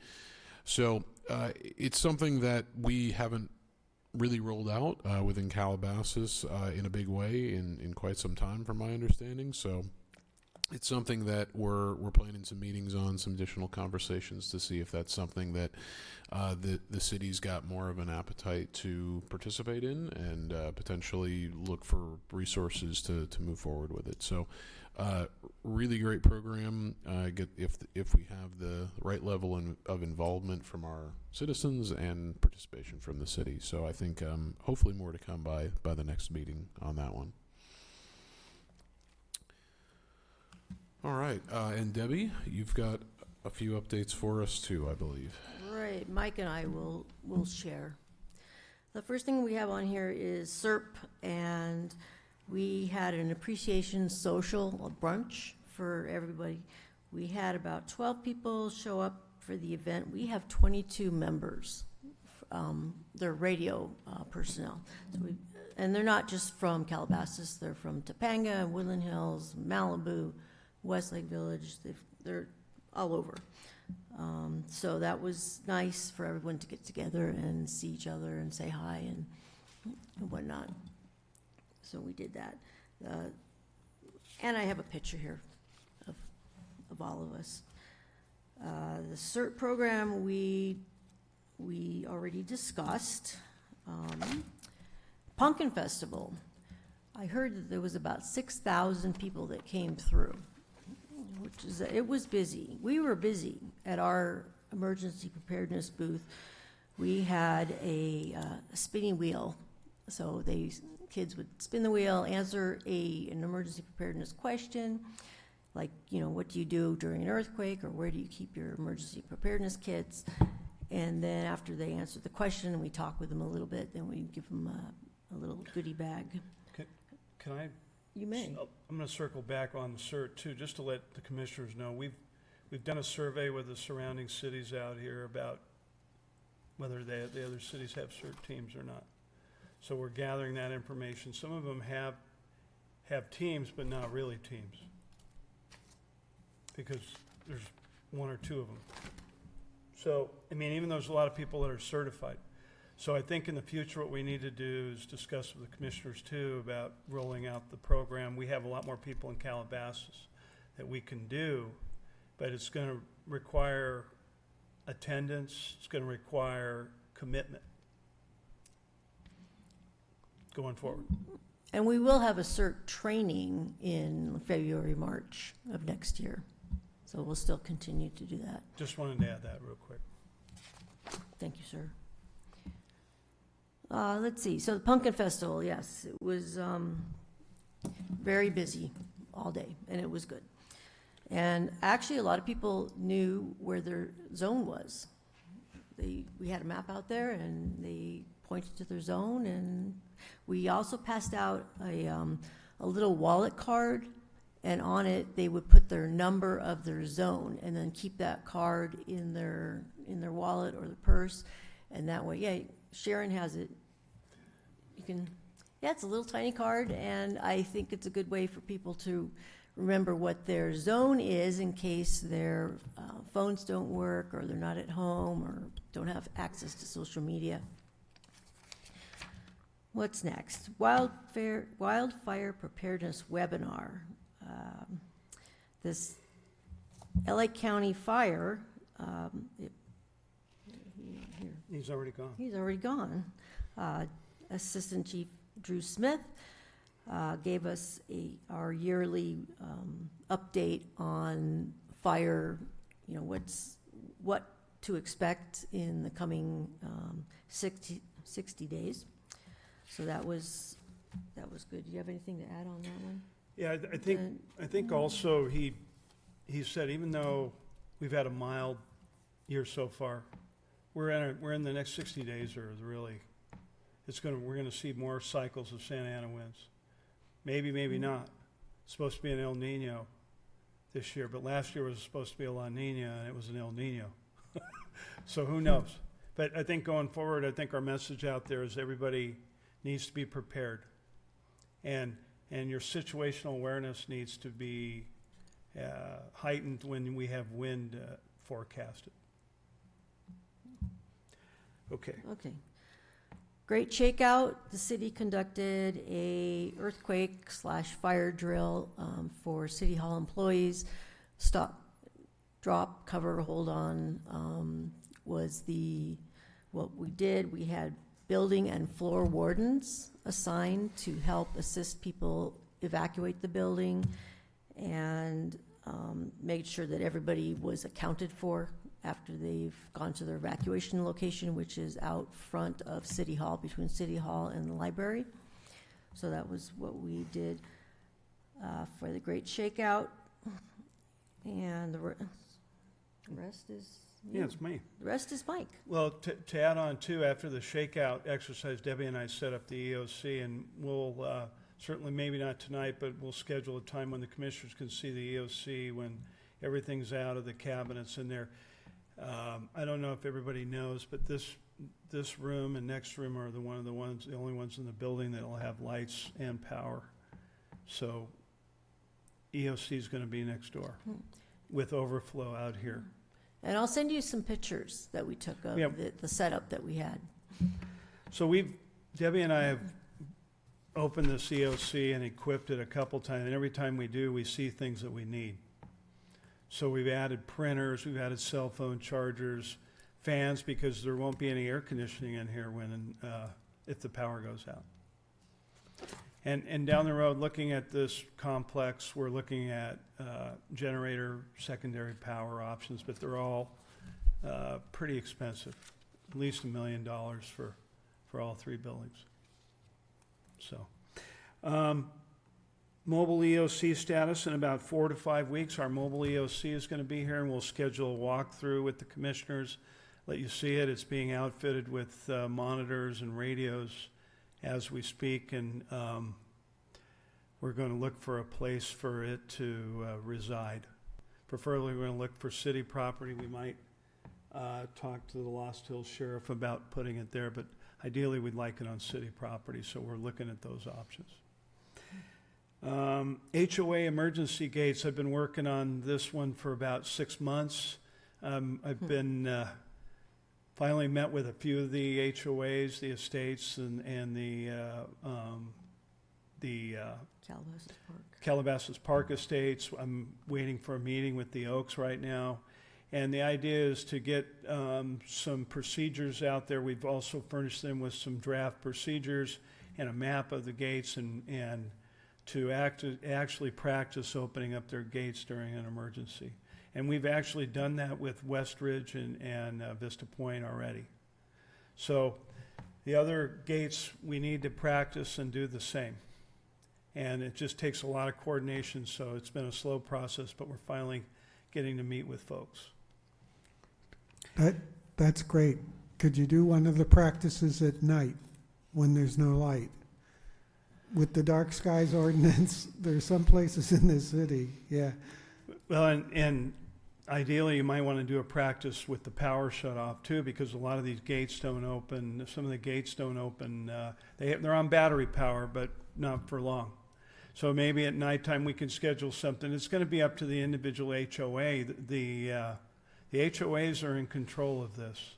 So it's something that we haven't really rolled out within Calabasas in a big way in quite some time, from my understanding. So it's something that we're planning some meetings on, some additional conversations to see if that's something that the city's got more of an appetite to participate in, and potentially look for resources to move forward with it. So really great program. If we have the right level of involvement from our citizens and participation from the city. So I think hopefully more to come by the next meeting on that one. All right, and Debbie, you've got a few updates for us too, I believe. Right, Mike and I will share. The first thing we have on here is SERP, and we had an appreciation social, a brunch for everybody. We had about 12 people show up for the event. We have 22 members. They're radio personnel. So and they're not just from Calabasas, they're from Topanga, Woodland Hills, Malibu, Westlake Village. They're all over. So that was nice for everyone to get together and see each other and say hi and whatnot. So we did that. And I have a picture here of of all of us. The CERT program we already discussed. Pumpkin Festival. I heard that there was about 6,000 people that came through, which is, it was busy. We were busy at our emergency preparedness booth. We had a spinning wheel, so kids would spin the wheel, answer an emergency preparedness question, like, what do you do during an earthquake, or where do you keep your emergency preparedness kits? And then after they answered the question and we talked with them a little bit, then we give them a little goodie bag. Can I? You may. I'm going to circle back on the CERT too, just to let the commissioners know. We've done a survey with the surrounding cities out here about whether the other cities have CERT teams or not. So we're gathering that information. Some of them have teams, but not really teams, because there's one or two of them. So, even though there's a lot of people that are certified. So I think in the future what we need to do is discuss with the commissioners too about rolling out the program. We have a lot more people in Calabasas that we can do, but it's going to require attendance. It's going to require commitment going forward. And we will have a CERT training in February, March of next year. So we'll still continue to do that. Just wanted to add that real quick. Thank you, sir. Let's see. So the Pumpkin Festival, yes, it was very busy all day, and it was good. And actually, a lot of people knew where their zone was. We had a map out there, and they pointed to their zone. And we also passed out a little wallet card, and on it they would put their number of their zone, and then keep that card in their wallet or the purse, and that way, yeah. Sharon has it. You can, it's a little tiny card, and I think it's a good way for people to remember what their zone is in case their phones don't work, or they're not at home, or don't have access to social media. What's next? Wildfire preparedness webinar. This LA County Fire, He's already gone. He's already gone. Assistant Chief Drew Smith gave us our yearly update on fire, what to expect in the coming 60 days. So that was good. Do you have anything to add on that one? Yeah, I think also he said, even though we've had a mild year so far, we're in the next 60 days we're going to see more cycles of Santa Ana winds. Maybe not. It's supposed to be an El Nino this year, but last year was supposed to be a La Nina, and it was an El Nino. So who knows? But I think going forward, our message out there is everybody needs to be prepared, and your situational awareness needs to be heightened when we have wind forecasted. Okay. Great Shakeout. The city conducted a earthquake/fire drill for City Hall employees. Stop, drop, cover, hold on was what we did. We had building and floor wardens assigned to help assist people evacuate the building, and made sure that everybody was accounted for after they've gone to their evacuation location, which is out front of City Hall, between City Hall and the library. So that was what we did for the Great Shakeout. And the rest is... Yeah, it's me. The rest is Mike. Well, to add on too, after the shakeout exercise, Debbie and I set up the EOC, and we'll certainly, maybe not tonight, but we'll schedule a time when the commissioners can see the EOC when everything's out of the cabinets in there. I don't know if everybody knows, but this room and next room are the only ones in the building that will have lights and power. So EOC is going to be next door with overflow out here. And I'll send you some pictures that we took of the setup that we had. So Debbie and I have opened this EOC and equipped it a couple times, and every time we do, we see things that we need. So we've added printers, we've added cell phone chargers, fans, because there won't be any air conditioning in here when, if the power goes out. And down the road, looking at this complex, we're looking at generator, secondary power options, but they're all pretty expensive, at least $1 million for all three buildings. So, mobile EOC status in about 4 to 5 weeks. Our mobile EOC is going to be here, and we'll schedule a walkthrough with the commissioners, let you see it. It's being outfitted with monitors and radios as we speak, and we're going to look for a place for it to reside. Preferably, we're going to look for city property. We might talk to the Lost Hills Sheriff about putting it there, but ideally, we'd like it on city property, so we're looking at those options. HOA emergency gates, I've been working on this one for about 6 months. I've been finally met with a few of the HOAs, the estates, and the Calabasas Park. Calabasas Park Estates. I'm waiting for a meeting with the Oaks right now. And the idea is to get some procedures out there. We've also furnished them with some draft procedures and a map of the gates, and to actually practice opening up their gates during an emergency. And we've actually done that with Westridge and Vista Point already. So the other gates, we need to practice and do the same. And it just takes a lot of coordination, so it's been a slow process, but we're finally getting to meet with folks. That's great. Could you do one of the practices at night when there's no light? With the dark skies ordinance, there's some places in this city, yeah. Well, and ideally, you might want to do a practice with the power shut off too, because a lot of these gates don't open. Some of the gates don't open. They're on battery power, but not for long. So maybe at nighttime we can schedule something. It's going to be up to the individual HOA. The HOAs are in control of this,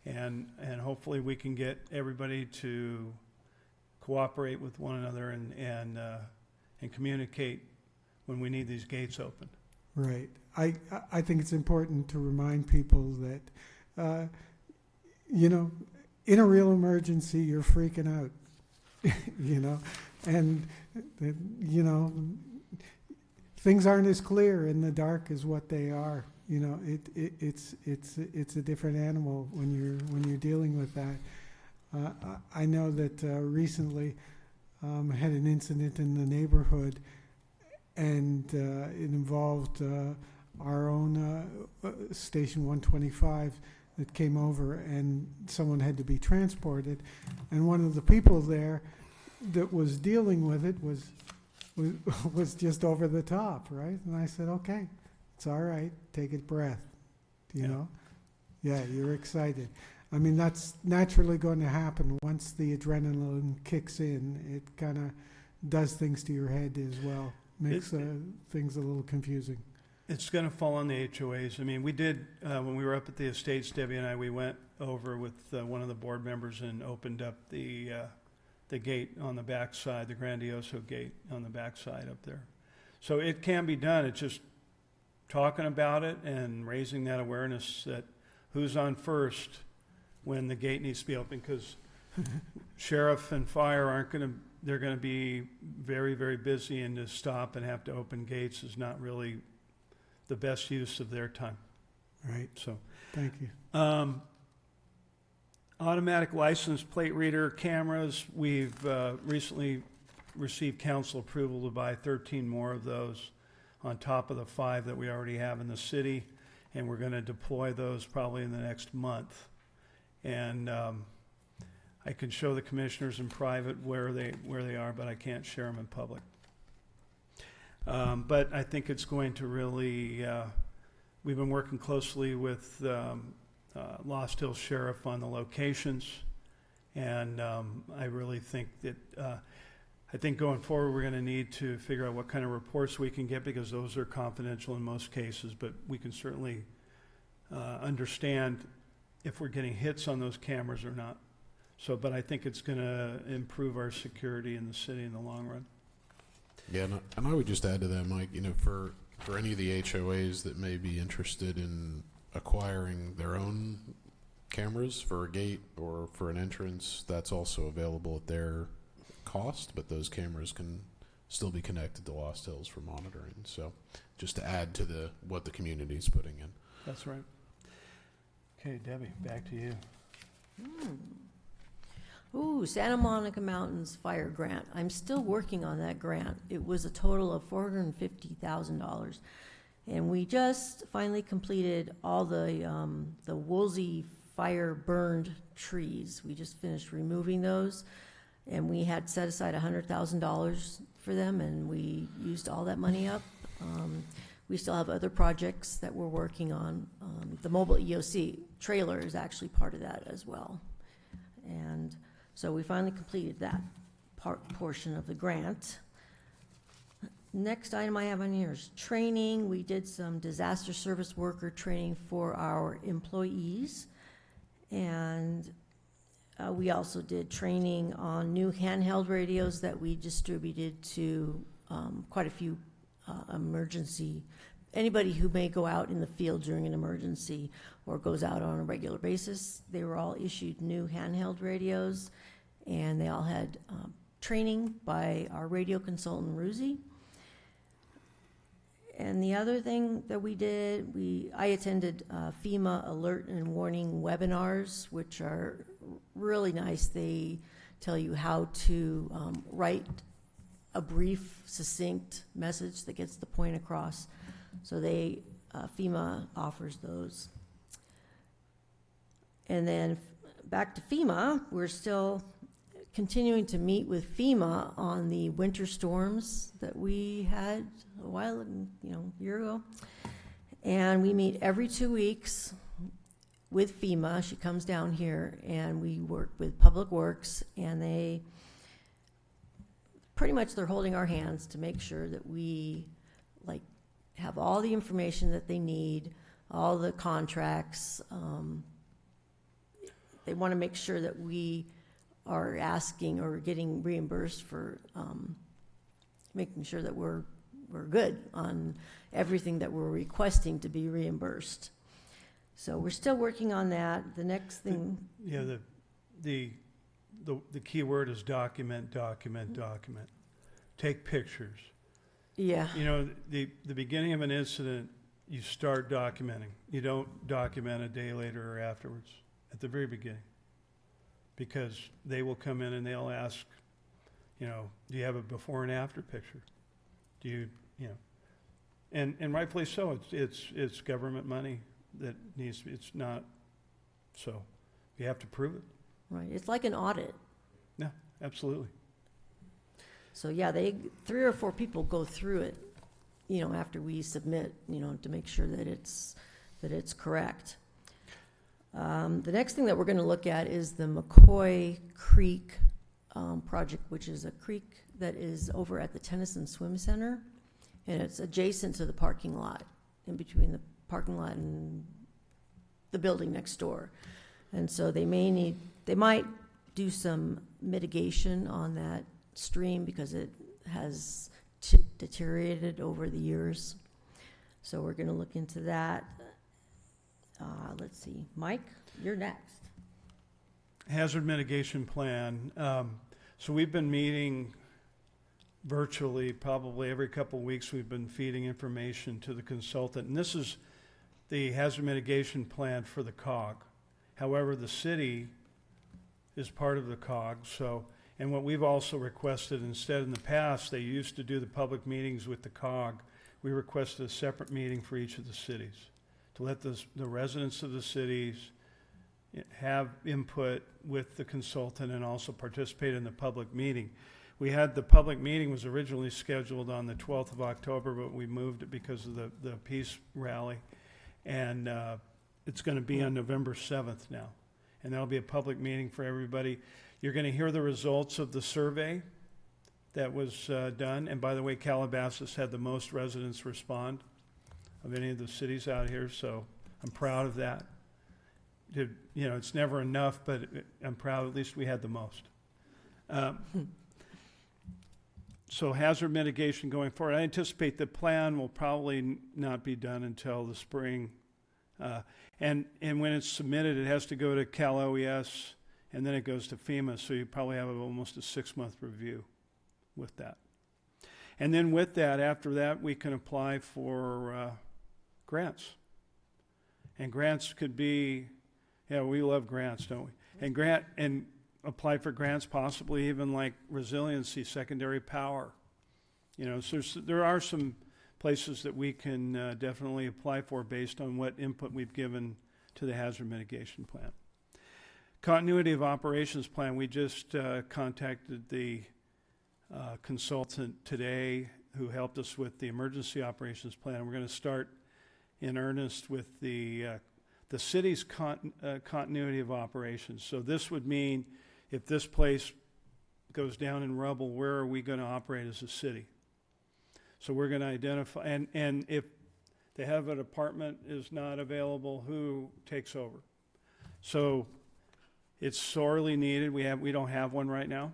and hopefully we can get everybody to cooperate with one another and communicate when we need these gates open. Right. I think it's important to remind people that, in a real emergency, you're freaking out, and, things aren't as clear in the dark as what they are. It's a different animal when you're dealing with that. I know that recently I had an incident in the neighborhood, and it involved our own Station 125 that came over, and someone had to be transported. And one of the people there that was dealing with it was just over the top, right? And I said, okay, it's all right, take a breath, you know? Yeah, you're excited. I mean, that's naturally going to happen once the adrenaline kicks in. It kind of does things to your head as well. Makes things a little confusing. It's going to fall on the HOAs. I mean, we did, when we were up at the estates, Debbie and I, we went over with one of the board members and opened up the gate on the backside, the Grandioso gate on the backside up there. So it can be done. It's just talking about it and raising that awareness that who's on first when the gate needs to be open, because sheriff and fire they're going to be very, very busy, and to stop and have to open gates is not really the best use of their time. Right. So, thank you. Automatic license plate reader cameras. We've recently received council approval to buy 13 more of those on top of the 5 that we already have in the city, and we're going to deploy those probably in the next month. And I can show the commissioners in private where they are, but I can't share them in public. But I think it's going to really, we've been working closely with Lost Hills Sheriff on the locations, and I really think that, I think going forward we're going to need to figure out what kind of reports we can get, because those are confidential in most cases, but we can certainly understand if we're getting hits on those cameras or not. So, but I think it's going to improve our security in the city in the long run. Yeah, and I would just add to that, Mike, for for any of the HOAs that may be interested in acquiring their own cameras for a gate or for an entrance, that's also available at their cost, but those cameras can still be connected to Lost Hills for monitoring. So just to add to what the community's putting in. That's right. Okay, Debbie, back to you. Ooh, Santa Monica Mountains Fire Grant. I'm still working on that grant. It was a total of $450,000. And we just finally completed all the Woolsey fire burned trees. We just finished removing those. And we had set aside $100,000 for them, and we used all that money up. We still have other projects that we're working on. The mobile EOC trailer is actually part of that as well. And so we finally completed that portion of the grant. Next item I have on here is training. We did some disaster service worker training for our employees. And we also did training on new handheld radios that we distributed to quite a few anybody who may go out in the field during an emergency or goes out on a regular basis. They were all issued new handheld radios, and they all had training by our radio consultant, Ruzi. And the other thing that we did, I attended FEMA alert and warning webinars, which are really nice. They tell you how to write a brief, succinct message that gets the point across. So FEMA offers those. And then back to FEMA, we're still continuing to meet with FEMA on the winter storms that we had a year ago. And we meet every 2 weeks with FEMA. She comes down here, and we work with Public Works, and they're holding our hands to make sure that we have all the information that they need, all the contracts. They want to make sure that we are asking or getting reimbursed for making sure that we're good on everything that we're requesting to be reimbursed. So we're still working on that. The next thing. Yeah, the key word is document. Take pictures. Yeah. The beginning of an incident, you start documenting. You don't document a day later or afterwards, at the very beginning. Because they will come in and they'll ask, do you have a before and after picture? Do you, and rightfully so, it's government money that needs to be, it's not, so you have to prove it. Right, it's like an audit. Yeah, absolutely. So yeah, 3 or 4 people go through it, after we submit, to make sure that it's correct. The next thing that we're going to look at is the McCoy Creek project, which is a creek that is over at the Tennyson Swim Center, and it's adjacent to the parking lot, in between the parking lot and the building next door. And so they might do some mitigation on that stream because it has deteriorated over the years. So we're going to look into that. Let's see, Mike, you're next. Hazard mitigation plan. So we've been meeting virtually probably every couple of weeks. We've been feeding information to the consultant, and this is the hazard mitigation plan for the COG. However, the city is part of the COG. And what we've also requested, instead in the past, they used to do the public meetings with the COG. We requested a separate meeting for each of the cities to let the residents of the cities have input with the consultant and also participate in the public meeting. The public meeting was originally scheduled on the 12th of October, but we moved it because of the peace rally. And it's going to be on November 7th now. And that'll be a public meeting for everybody. You're going to hear the results of the survey that was done. And by the way, Calabasas had the most residents respond of any of the cities out here, so I'm proud of that. It's never enough, but I'm proud at least we had the most. So hazard mitigation going forward, I anticipate the plan will probably not be done until the spring. And when it's submitted, it has to go to Cal OES, and then it goes to FEMA, so you probably have almost a 6-month review with that. And then with that, after that, we can apply for grants. And grants could be, yeah, we love grants, don't we? And apply for grants, possibly even like resiliency, secondary power. You know, so there are some places that we can definitely apply for based on what input we've given to the hazard mitigation plan. Continuity of operations plan, we just contacted the consultant today who helped us with the emergency operations plan. We're going to start in earnest with the city's continuity of operations. So this would mean if this place goes down in rubble, where are we going to operate as a city? So we're going to identify, and if the head of a department is not available, who takes over? So it's sorely needed. We don't have one right now,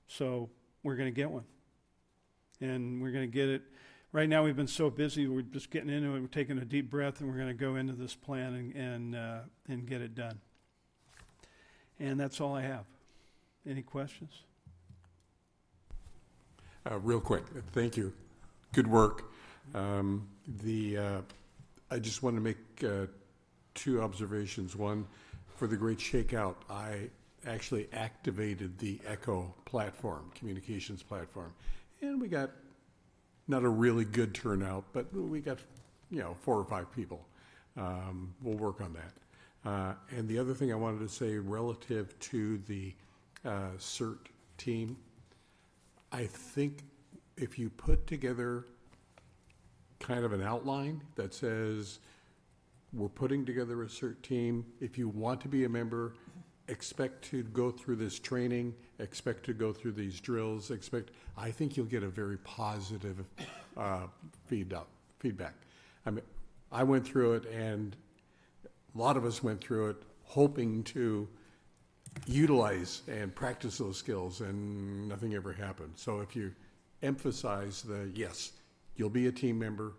so we're going to get one, and we're going to get it. Right now we've been so busy, we're just getting into it. We're taking a deep breath, and we're going to go into this plan and get it done. And that's all I have. Any questions? Real quick, thank you. Good work. I just want to make 2 observations. One, for the Great Shakeout, I actually activated the ECHO platform, communications platform, and we got not a really good turnout, but we got 4 or 5 people. We'll work on that. And the other thing I wanted to say relative to the CERT team, I think if you put together kind of an outline that says we're putting together a CERT team, if you want to be a member, expect to go through this training, expect to go through these drills, I think you'll get a very positive feedback. I mean, I went through it, and a lot of us went through it hoping to utilize and practice those skills, and nothing ever happened. So if you emphasize yes, you'll be a team member,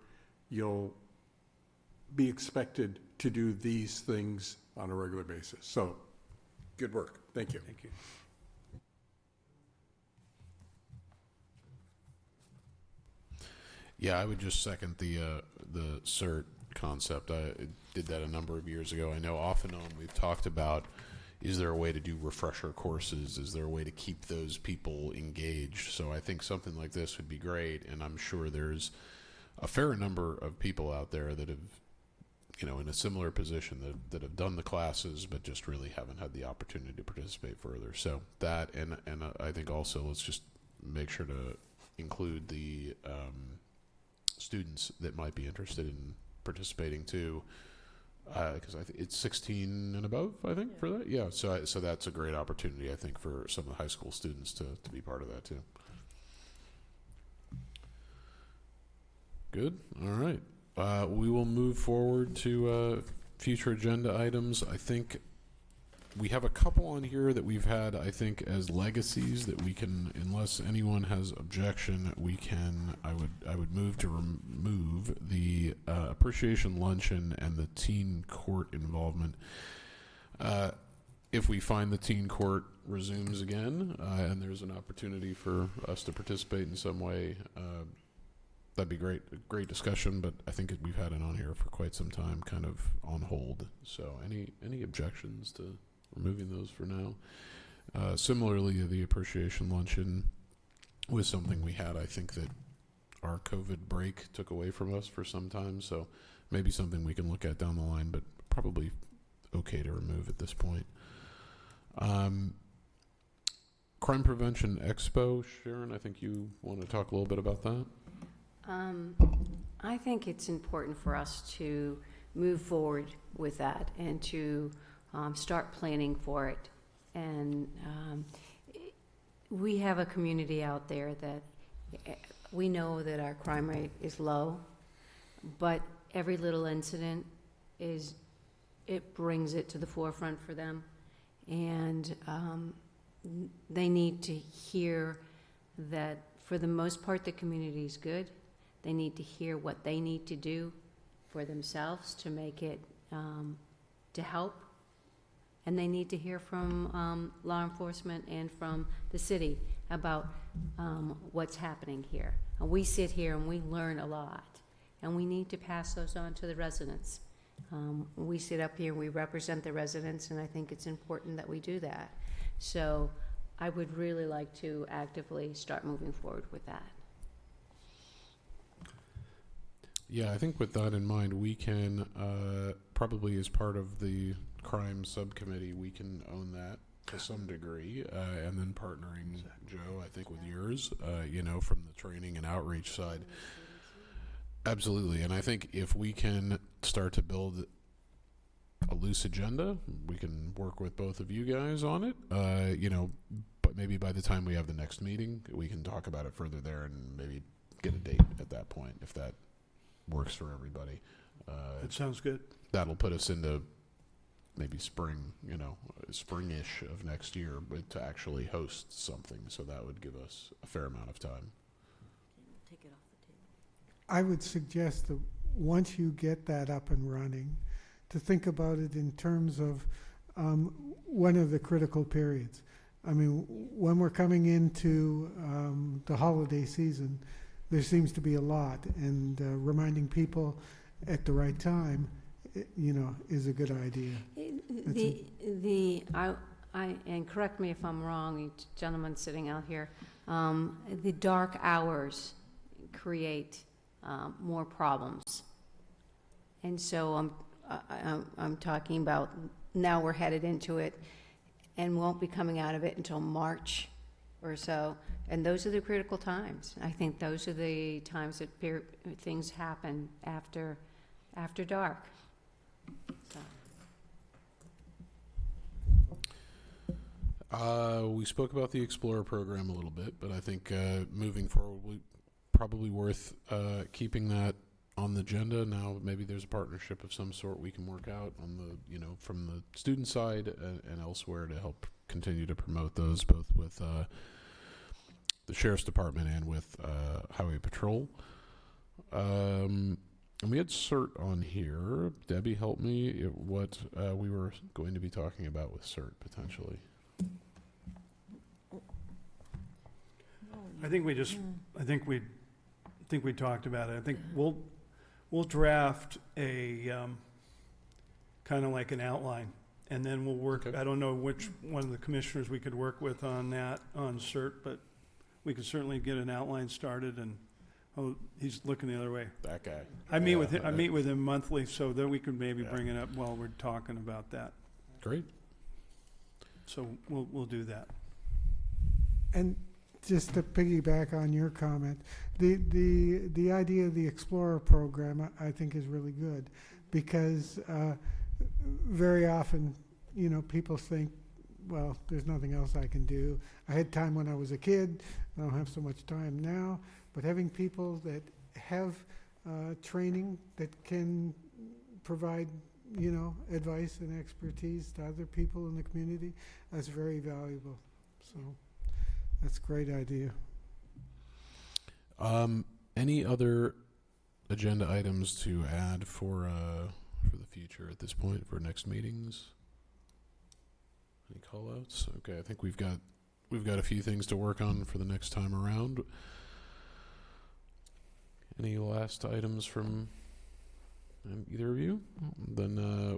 you'll be expected to do these things on a regular basis. So good work. Thank you. Thank you. Yeah, I would just second the CERT concept. I did that a number of years ago. I know off and on we've talked about, is there a way to do refresher courses? Is there a way to keep those people engaged? So I think something like this would be great, and I'm sure there's a fair number of people out there that have, in a similar position that have done the classes but just really haven't had the opportunity to participate further. So that, and I think also let's just make sure to include the students that might be interested in participating too, because I think it's 16 and above, I think, for that. Yeah, so that's a great opportunity, I think, for some of the high school students to be part of that too. Good. All right. We will move forward to future agenda items. I think we have a couple on here that we've had, I think, as legacies that we can, unless anyone has objection, I would move to remove the appreciation luncheon and the teen court involvement. If we find the teen court resumes again, and there's an opportunity for us to participate in some way, that'd be great. A great discussion, but I think we've had it on here for quite some time, kind of on hold. So any objections to removing those for now? Similarly, the appreciation luncheon was something we had, I think, that our COVID break took away from us for some time. So maybe something we can look at down the line, but probably okay to remove at this point. Crime Prevention Expo, Sharon, I think you want to talk a little bit about that. I think it's important for us to move forward with that and to start planning for it. And we have a community out there that we know that our crime rate is low, but every little incident it brings it to the forefront for them. And they need to hear that for the most part, the community is good. They need to hear what they need to do for themselves to make it, to help. And they need to hear from law enforcement and from the city about what's happening here. And we sit here and we learn a lot, and we need to pass those on to the residents. We sit up here, we represent the residents, and I think it's important that we do that. So I would really like to actively start moving forward with that. Yeah, I think with that in mind, we can, probably as part of the crime subcommittee, we can own that to some degree, and then partnering, Joe, I think with yours, from the training and outreach side. Absolutely, and I think if we can start to build a loose agenda, we can work with both of you guys on it, but maybe by the time we have the next meeting, we can talk about it further there and maybe get a date at that point, if that works for everybody. That sounds good. That'll put us into maybe spring, spring-ish of next year, but to actually host something, so that would give us a fair amount of time. Take it off the table. I would suggest that once you get that up and running, to think about it in terms of one of the critical periods. I mean, when we're coming into the holiday season, there seems to be a lot, and reminding people at the right time, is a good idea. And correct me if I'm wrong, you gentlemen sitting out here, the dark hours create more problems. And so I'm talking about now we're headed into it and won't be coming out of it until March or so. And those are the critical times. I think those are the times that things happen after dark. So. We spoke about the Explorer program a little bit, but I think moving forward, probably worth keeping that on the agenda. Now, maybe there's a partnership of some sort we can work out on the, from the student side and elsewhere to help continue to promote those, both with the Sheriff's Department and with Highway Patrol. And we had CERT on here. Debbie, help me what we were going to be talking about with CERT potentially. I think we talked about it. I think we'll draft a kind of like an outline, and then we'll work. Okay. I don't know which one of the commissioners we could work with on that on CERT, but we could certainly get an outline started. And he's looking the other way. That guy. I meet with him. I meet with him monthly, so that we could maybe bring it up while we're talking about that. Great. So we'll do that. And just to piggyback on your comment, the idea of the Explorer program, I think, is really good, because very often, people think, well, there's nothing else I can do. I had time when I was a kid. I don't have so much time now. But having people that have training that can provide, advice and expertise to other people in the community, that's very valuable. So that's a great idea. Any other agenda items to add for the future at this point for next meetings? Any call-outs? Okay, I think we've got a few things to work on for the next time around. Any last items from either of you? Then I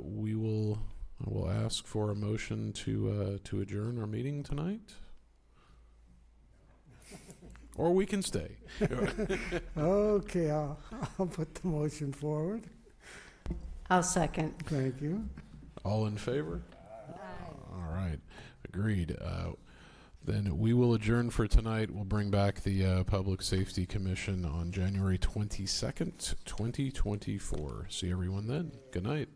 will ask for a motion to adjourn our meeting tonight. Or we can stay. Okay, I'll put the motion forward. I'll second. Thank you. All in favor? All right. Agreed. Then we will adjourn for tonight. We'll bring back the Public Safety Commission on January 22nd, 2024. See everyone then. Good night.